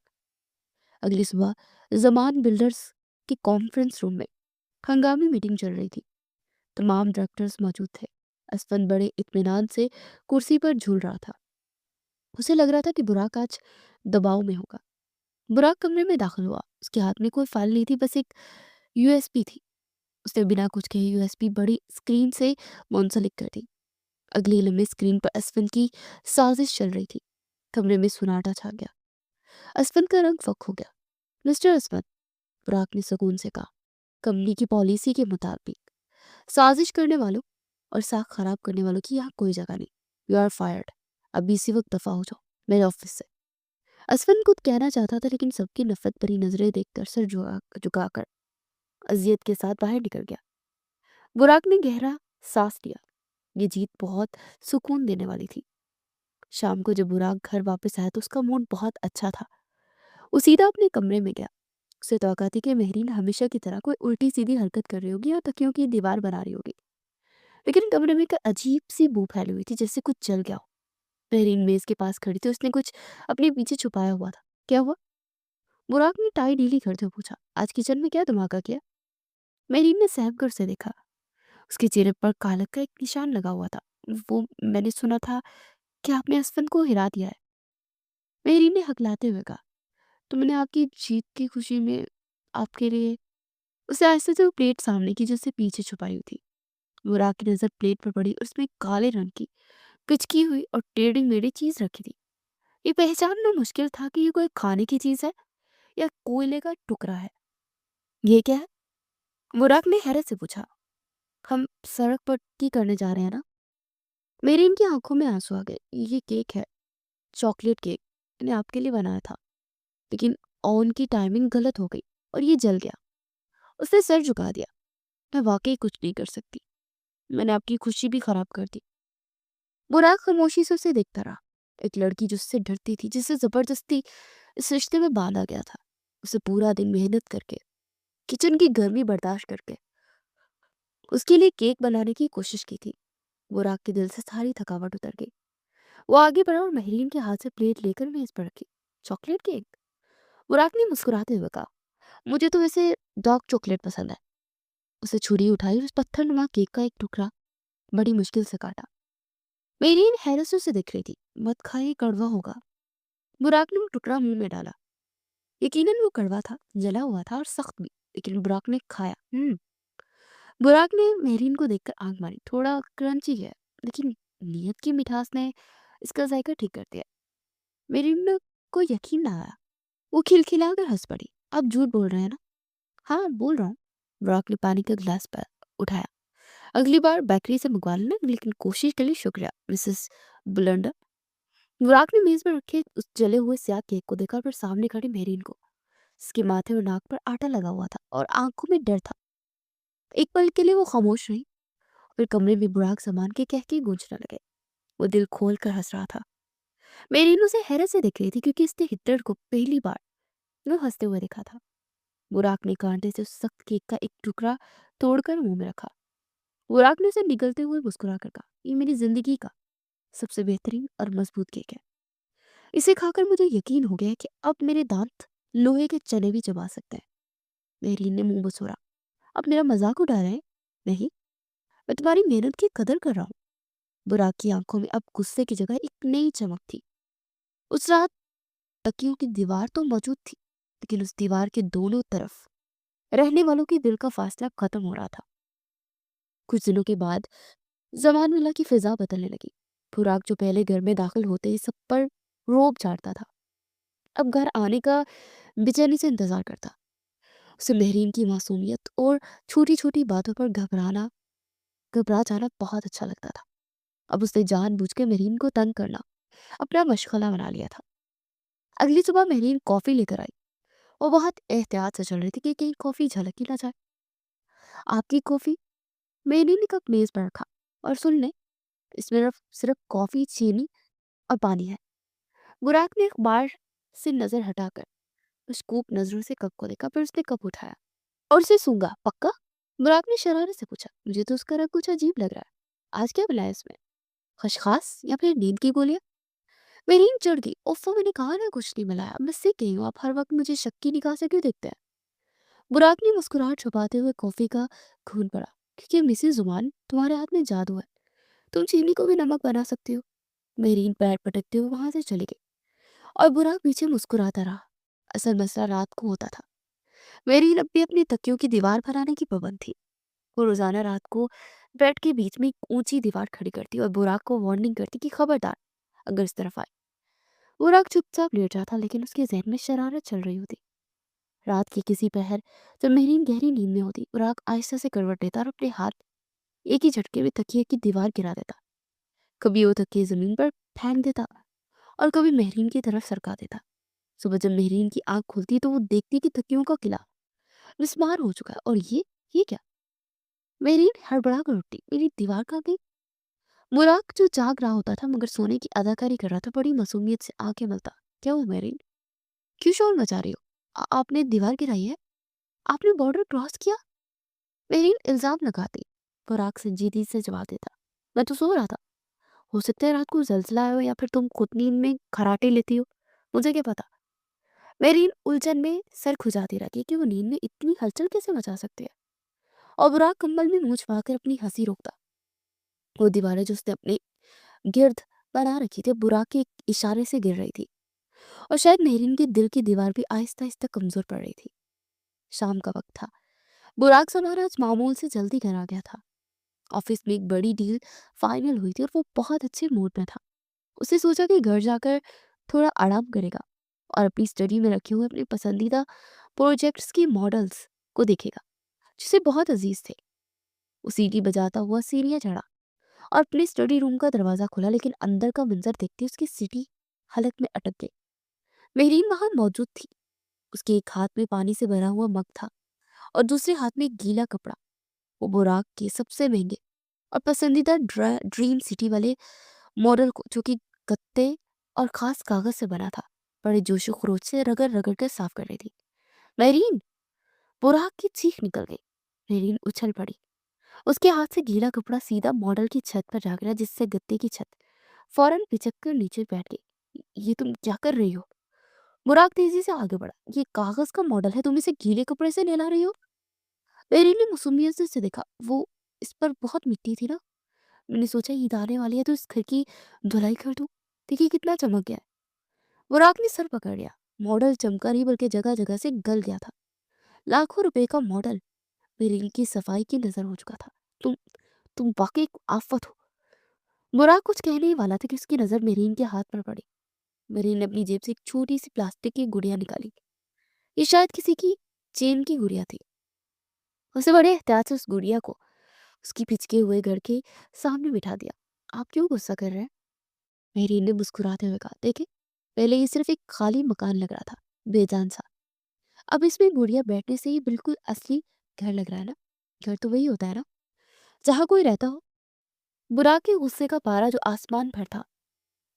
अगली सुबह जमान बिल्डर्स के कॉन्फ्रेंस रूम में हंगामी मीटिंग चल रही थी। तमाम डायरेक्टर्स मौजूद थे। असफन बड़े इत्मीनान से कुर्सी पर झूल रहा था। उसे लग रहा था कि बुराक आज दबाव में होगा। बुराक कमरे में दाखिल हुआ। उसके हाथ में कोई फाइल नहीं थी, बस एक यूएसबी थी। उसने बिना कुछ कहे यूएसबी बड़ी स्क्रीन से मुंसलिक कर दी। अगली लम्बी स्क्रीन पर असफन की साजिश चल रही थी। कमरे में सुनाटा छा गया। असफन का रंग फक हो गया। मिस्टर असफन, बुराक ने सुकून से कहा, कंपनी की पॉलिसी के मुताबिक साजिश करने वालों और साख खराब करने वालों की यहाँ कोई जगह नहीं। You are fired. अभी इसी वक्त दफा हो जाओ मेरे ऑफिस से। असफन कुछ कहना चाहता था, लेकिन सबकी नफरत भरी नजरें देखकर सर झुकाकर अजियत के साथ बाहर निकल गया। बुराक ने गहरा सांस लिया। ये जीत बहुत सुकून देने वाली थी। शाम को जब बुराक घर वापस आया तो उसका मूड बहुत अच्छा था। वो सीधा अपने कमरे में गया। उसे तौका थी कि मेहरीन हमेशा की तरह कोई उल्टी सीधी हरकत कर रही होगी या तकियों की दीवार बना रही होगी। लेकिन कमरे में एक अजीब सी बू फैली हुई थी, जैसे कुछ जल गया हो। मेहरीन मेज के पास खड़ी थी। उसने कुछ अपने पीछे छुपाया हुआ था। क्या हुआ? बुराक ने टाई ढीली करते हुए पूछा। आज किचन में क्या धमाका किया? मेहरीन ने सहम कर उसे देखा। उसके चेहरे पर कालक का एक निशान लगा हुआ था। वो मैंने सुना था कि आपने असफन को हिरा दिया है। मेहरीन ने हकलाते हुए कहा। तो मैंने आपकी जीत की खुशी में आपके लिए उसे आहिस्ते से वो प्लेट सामने की जिससे पीछे छुपाई हुई थी। बुराक की नजर प्लेट पर पड़ी और उसमें एक काले रंग की पिचकी हुई और टेढ़ी मेढ़ी चीज रखी थी। ये पहचानना मुश्किल था कि ये कोई खाने की चीज है या कोयले का टुकड़ा है। ये क्या है? बुराक ने हैरत से पूछा। हम सड़क पर की करने जा रहे हैं ना? मेरी इनकी आंखों में आंसू आ गए। ये केक है, चॉकलेट केक। मैंने आपके लिए बनाया था, लेकिन ओवन की टाइमिंग गलत हो गई और ये जल गया। उसने सर झुका दिया। मैं वाकई कुछ नहीं कर सकती। मैंने आपकी खुशी भी खराब कर दी। बुराक खामोशी से उसे देखता रहा। एक लड़की जिससे डरती थी, जिसे जबरदस्ती इस रिश्ते में बांधा गया था। उसे पूरा दिन मेहनत करके, किचन की गर्मी बर्दाश्त करके उसके लिए केक बनाने की कोशिश की थी। बुराक के दिल से सारी थकावट उतर गई। वो आगे बढ़ा और महरीन के हाथ से प्लेट लेकर मेज पर रखी। Chocolate cake? बुराक ने मुस्कुराते हुए कहा, मुझे तो वैसे डार्क चॉकलेट पसंद है। उसे छुरी उठाई और उस पत्थरनुमा केक का एक टुकड़ा बड़ी मुश्किल से काटा। मेरीन हैरत से उसे देख रही थी। मत खाइए, कड़वा होगा। बुराक ने वो टुकड़ा मुंह में डाला। यकीनन वो कड़वा था, जला हुआ था और सख्त भी, लेकिन बुराक ने खाया। बुराक ने मेरीन को देखकर आंख मारी। थोड़ा क्रंची है, लेकिन नियत की मिठास ने इसका जायका ठीक कर दिया। मेरीन को यकीन ना आया। वो खिलखिलाकर हंस पड़ी। आप झूठ बोल रहे हैं ना? हाँ, बोल रहा हूँ। बुराक ने पानी का गिलास पर उठाया। अगली बार बेकरी से मंगवा लेना, लेकिन कोशिश के लिए शुक्रिया मिसेस बुलंडर। बुराक ने मेज पर रखे उस जले हुए स्याह केक को देखा, फिर सामने खड़ी मेहरीन को। उसके माथे और नाक पर आटा लगा हुआ था और आंखों में डर था। एक पल के लिए वो खामोश रही, फिर कमरे में बुराक सामान के कहके गूंजने लगे। वो दिल खोल कर हंस रहा था। मेहरीन उसे हैरत से देख रही थी, क्योंकि इसने हिटलर को पहली बार वो हंसते हुए देखा था। बुराक ने कांटे से उस सख्त केक का एक टुकड़ा तोड़कर मुंह में रखा। बुराक ने उसे निगलते हुए मुस्कुरा कर कहा, ये मेरी जिंदगी का सबसे बेहतरीन और मजबूत केक है। इसे खाकर मुझे यकीन हो गया कि अब मेरे दांत लोहे के चने भी चबा सकते हैं। मेहरीन ने मुंह बसोरा। अब मेरा मजाक उड़ा रहे हैं? नहीं, मैं तुम्हारी मेहनत की कदर कर रहा हूँ। बुराक की आंखों में अब गुस्से की जगह एक नई चमक थी। उस रात तकियों की दीवार तो मौजूद थी, लेकिन उस दीवार के दोनों तरफ रहने वालों के दिल का फासला खत्म हो रहा था। कुछ दिनों के बाद जमान मिला की फिजा बदलने लगी। बुराक जो पहले घर में दाखिल होते ही सब पर रोब झाड़ता था, अब घर आने का बेचैनी से इंतजार करता। उसे मेहरीन की मासूमियत और छोटी छोटी बातों पर घबरा जाना बहुत अच्छा लगता था। अब उसने जानबूझ के मेहरीन को तंग करना अपना मशगला बना लिया था। अगली सुबह मेहरीन कॉफी लेकर आई और बहुत एहतियात से चल रही थी कि कहीं कॉफी झलक ही ना जाए। आपकी कॉफी? मेहरीन ने कप मेज पर रखा। और सुन ले, इसमें सिर्फ सिर्फ कॉफी, चीनी और पानी है। बुराक ने अखबार से नजर हटाकर मशकूक नजरों से कप को देखा, फिर उसने कप उठाया। और उसे सूंघा। पक्का? बुराक ने शरारत से पूछा। मुझे तो उसका रंग कुछ अजीब लग रहा है। आज क्या मिलाया इसमें? खसखस या फिर नींद की गोलियां? मेहरीन चढ़ गई। ओफो, मैंने कहा ना कुछ नहीं मिलाया। मैं सिख गई हूँ, आप हर वक्त मुझे शक की निगाह से क्यों देखते हैं? बुराक ने मुस्कुराहट छुपाते हुए कॉफी का खून पड़ा। क्योंकि मिसेस जुमान, तुम्हारे हाथ में जादू है, तुम चीनी को भी नमक बना सकती हो। मेहरीन पैर पटकते हुए वहां से चली गई और बुराक पीछे मुस्कुराता रहा। असल मसला रात को होता था। मेहरीन अपनी अपनी तकियों की दीवार बनाने की पाबंद थी। वो रोजाना रात को बेड के बीच में एक ऊंची दीवार खड़ी करती और बुराक को वार्निंग करती कि खबरदार अगर इस तरफ आए। बुराक चुपचाप लेट जाता, लेकिन उसके जहन में शरारत चल रही होती। रात की किसी पहर जब मेहरीन गहरी नींद में होती, बुराक आहिस्ता से करवट लेता और अपने हाथ एक ही झटके में तकिए की दीवार गिरा देता। कभी वो तकिए जमीन पर फेंक देता और कभी मेहरीन की तरफ सरका देता। सुबह जब मेहरीन की आंख खुलती तो वो देखती कि तकियों का किला मिस्मार हो चुका है। और ये क्या? मेहरीन हड़बड़ा कर उठती। मेरी दीवार कहाँ गई? बुराक जो जाग रहा होता था मगर सोने की अदाकारी कर रहा था, बड़ी मासूमियत से आंखें मलता। क्या हुआ मेहरीन? क्यों शोर मचा रही हो? आपने दीवार गिराई है? आपने बॉर्डर क्रॉस किया? मेहरीन इल्जाम लगाती। बुराक संजीदगी से जवाब देता। मैं तो सो रहा था। हो सकता है रात को जलजला आया हो या फिर तुम खुद नींद में खराटे लेती हो, मुझे क्या पता। मेहरीन उलझन में सर खुजाती रहती कि वो नींद में इतनी हलचल कैसे मचा सकते हैं। और बुराक कंबल में मुंह छुपाकर अपनी हंसी रोकता। वो दीवारें जो उसने अपने गिर्द बना रखी थी बुराक के एक इशारे से गिर रही थी। और शायद मेहरीन के दिल की दीवार भी आहिस्ता आहिस्ता कमजोर पड़ रही थी। शाम का वक्त था। बुराक सवार आज मामूल से जल्दी घर आ गया था। ऑफिस में एक बड़ी डील फाइनल हुई थी और वो बहुत अच्छे मूड में था। उसे सोचा कि घर जाकर थोड़ा आराम करेगा और अपनी स्टडी में रखे हुए अपने पसंदीदा प्रोजेक्ट्स की मॉडल्स को देखेगा, जिसे बहुत अजीज थे। वो सीटी बजाता हुआ सीढ़ियां चढ़ा और अपने स्टडी रूम का दरवाजा खोला, लेकिन अंदर का मंजर देखते उसकी सीटी हलक में अटक गई। मेहरीन वहां मौजूद थी। उसके एक हाथ में पानी से भरा हुआ मग था और दूसरे हाथ में एक गीला कपड़ा। वो बुराक के सबसे महंगे और पसंदीदा ड्रीम सिटी वाले मॉडल को, जो कि गत्ते और खास कागज से बना था, बड़े जोशो खरोच से रगड़ रगड़ कर साफ कर रही थी। मेहरीन! बुराक की चीख निकल गई। मेहरीन उछल पड़ी। उसके हाथ से गीला कपड़ा सीधा मॉडल की छत पर जा गिरा, जिससे गत्ते की छत फौरन पिचक कर नीचे बैठ गई। ये तुम क्या कर रही हो? बुराक तेजी से आगे बढ़ा। ये कागज का मॉडल है, तुम इसे गीले कपड़े से नहला रही हो? मेहरीन ने मासूमियत से उसे देखा। वो इस पर बहुत मिट्टी थी ना, मैंने सोचा ईद आने वाली है तो इस घर की धुलाई कर दूं। देखिए कितना चमक गया है। बुराक ने सर पकड़ लिया। मॉडल चमका नहीं बल्कि जगह जगह से गल गया था। लाखों रुपए का मॉडल मेहरीन की सफाई की नजर हो चुका था। तुम तुम वाकई एक आफत हो। बुराक कुछ कहने ही वाला था कि उसकी नजर मेहरीन के हाथ पर पड़ी। मेहरीन ने अपनी जेब से एक छोटी सी प्लास्टिक की गुड़िया निकाली। ये शायद किसी की चेन की गुड़िया थी। उसे बड़े एहतियात से उस गुड़िया को उसकी पिचके हुए घर के सामने बिठा दिया। आप क्यों गुस्सा कर रहे हैं? मेहरीन ने मुस्कुराते हुए कहा, देखे, पहले ये सिर्फ एक खाली मकान लग रहा था, बेजान सा। अब इसमें गुड़िया बैठने से ही बिल्कुल असली घर लग रहा है ना। घर तो वही होता है ना जहाँ कोई रहता हो। बुराक के गुस्से का पारा जो आसमान पर था,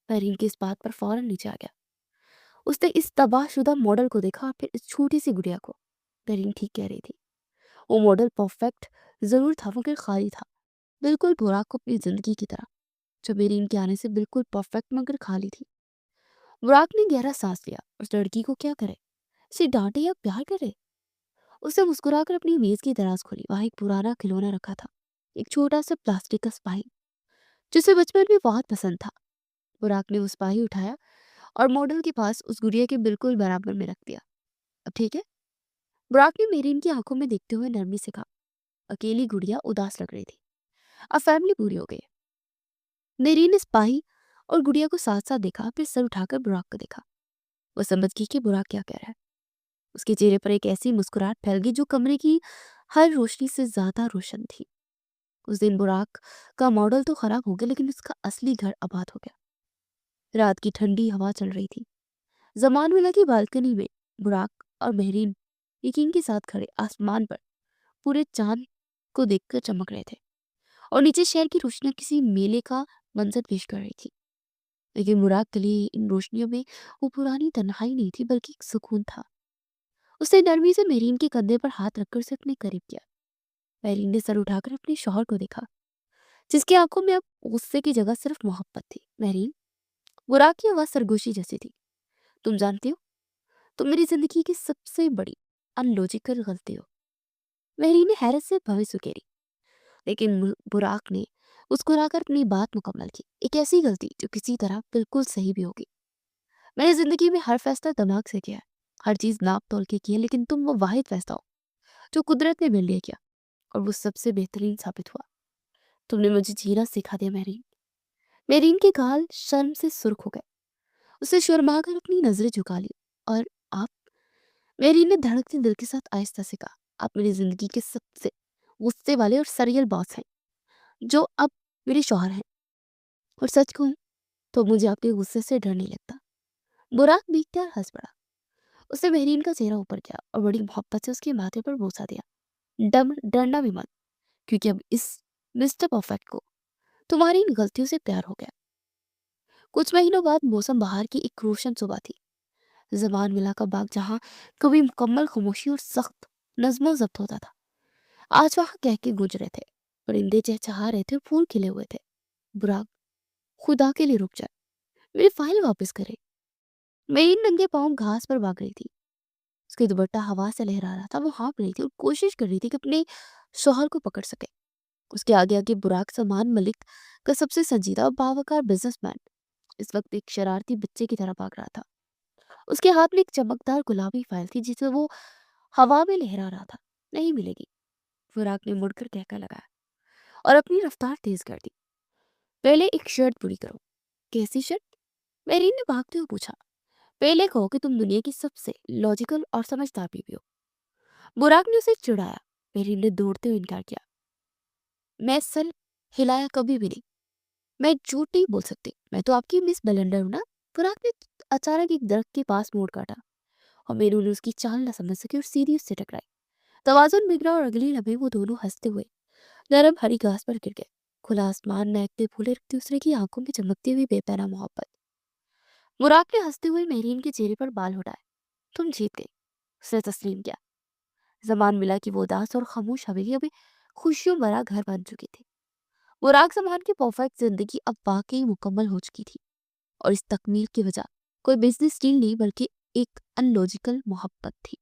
मेहरीन की इस बात पर फौरन नीचे आ गया। उसने इस तबाहशुदा मॉडल को देखा और फिर इस छोटी सी गुड़िया को। मेहरीन ठीक कह रही थी। वो मॉडल परफेक्ट जरूर था मगर खाली था, बिल्कुल बुराक को अपनी जिंदगी की तरह। जो मेरीन के आने से बिल्कुल परफेक्ट मगर खाली थी। बुराक ने गहरा सांस लिया। उस लड़की को क्या करे, उसे डांटे या प्यार करे? उसने मुस्कुराकर अपनी मेज की दराज खोली। वहां एक पुराना खिलौना रखा था, एक छोटा सा प्लास्टिक का स्पाही, जिसे बचपन में बहुत पसंद था। बुराक ने वो स्पाही उठाया और मॉडल के पास उस गुड़िया के बिल्कुल बराबर में रख दिया। अब ठीक है? बुराक ने मेरीन की आंखों में देखते हुए नरमी से कहा। अकेली गुड़िया उदास लग रही थी। अब फैमिली पूरी हो गई। मेरीन ने स्पाही और गुड़िया को साथ साथ देखा, फिर सर उठाकर बुराक को देखा। वो समझ गई कि बुराक क्या कह रहा है। उसके चेहरे पर एक ऐसी मुस्कुराहट फैल गई जो कमरे की हर रोशनी से ज्यादा रोशन थी। उस दिन बुराक का मॉडल तो खराब हो गया, लेकिन उसका असली घर आबाद हो गया। रात की ठंडी हवा चल रही थी। जमान विला की बालकनी में बुराक और मेहरीन यकीन के साथ खड़े आसमान पर पूरे चांद को देखकर चमक रहे थे, और नीचे शहर की रोशनियां किसी मेले का मंजर पेश कर रही थी। लेकिन बुराक के लिए इन रोशनियों में वो पुरानी तन्हाई नहीं थी, बल्कि एक सुकून था। उसने नरमी से मेरीन के कंधे पर हाथ रखकर उसे अपने करीब किया। मेरीन ने सर उठाकर अपने शौहर को देखा, जिसकी आंखों में अब गुस्से की जगह सिर्फ मोहब्बत थी। मेरीन, बुराक की आवाज सरगोशी जैसी थी। तुम जानती हो, तुम मेरी जिंदगी की सबसे बड़ी अनलॉजिकल गलती हो। मेरीन ने हैरत से भवें उकेरी, लेकिन बुराक ने मुस्कुराकर अपनी बात मुकम्मल की। एक ऐसी गलती जो किसी तरह बिल्कुल सही भी होगी। मैंने जिंदगी में हर फैसला दिमाग से किया है, हर चीज नाप तोल के की है, लेकिन तुम वो वाहिद फैसला हो जो कुदरत ने मिल लिया किया, और वो सबसे बेहतरीन साबित हुआ। तुमने मुझे जीना सिखा दिया मेरीन। मेरीन के गाल शर्म से सुर्ख हो गए। उसे शर्मा कर अपनी नजरें झुका ली। और आप? मेरीन ने धड़कते दिल के साथ आहिस्ता से कहा, आप मेरी जिंदगी के सबसे गुस्से वाले और सरियल बॉस हैं, जो अब मेरे शौहर हैं। और सच कहूं तो मुझे आपके गुस्से से डर नहीं लगता। बुराक भीगते और हंस पड़ा। उसने मेहरीन का चेहरा ऊपर किया और बड़ी मोहब्बत से उसके माथे पर बोसा दिया। डरना भी मत, क्योंकि अब इस मिस्टर परफेक्ट को तुम्हारी इन गलतियों से प्यार हो गया। कुछ महीनों बाद मौसम बहार की एक रोशन सुबह थी। जमान मिला का बाग, जहाँ कभी मुकम्मल खामोशी और सख्त नज्मो जब्त होता था, आज वहां कह के गूंज रहे थे। परिंदे चहचहा रहे थे, फूल खिले हुए थे। बुराक, खुदा के लिए रुक जाए, मेरी फाइल वापस करे। मेरी नंगे पाँव घास पर भाग रही थी। उसकी दुपट्टा हवा से लहरा रहा था। वो हाँफ रही थी और कोशिश कर रही थी कि अपने शौहर को पकड़ सके। उसके आगे आगे बुराक समान मलिक का सबसे संजीदा और बावकार बिजनेसमैन इस वक्त एक शरारती बच्चे की तरह भाग रहा था। उसके हाथ में एक चमकदार गुलाबी फाइल थी, जिसे वो हवा में लहरा रहा था। नहीं मिलेगी। बुराक ने मुड़कर कहका लगाया और अपनी रफ्तार तेज कर दी। पहले एक शर्त पूरी करो। कैसी शर्त? मेरीन ने भागते हुए पूछा। पहले कहो कि तुम दुनिया की सबसे लॉजिकल और समझदार बीवी हो। बुराक ने उसे चिढ़ाया। मेरीन ने दौड़ते हुए इनकार किया। मैं सर हिलाया कभी भी नहीं। मैं झूठ नहीं बोल सकती। मैं तो आपकी मिस बेलेंडर हूं ना। बुराक ने अचानक एक दरख्त के पास मोड़ काटा, और मेरू ने उसकी चाल न समझ सकी और सीधी उससे टकराई। तवाजुन बिगड़ा और अगली लम्हे वो दोनों हंसते हुए नरम हरी घास पर गिर गए। खुला आसमान, महकते फूले, एक दूसरे की आंखों में चमकती हुई बेपनाह मोहब्बत। बुराक ने हंसते हुए मेरीन के चेहरे पर बाल उड़ाए। तुम जीत गई, उसने तस्लीम किया। जमान मिला कि वो उदास और खामोश हवेली अभी खुशियों भरा घर बन चुकी थी। बुराक जमान की परफेक्ट जिंदगी अब वाकई मुकम्मल हो चुकी थी, और इस तकमील की वजह कोई बिजनेस डील नहीं, बल्कि एक अनलॉजिकल मोहब्बत थी।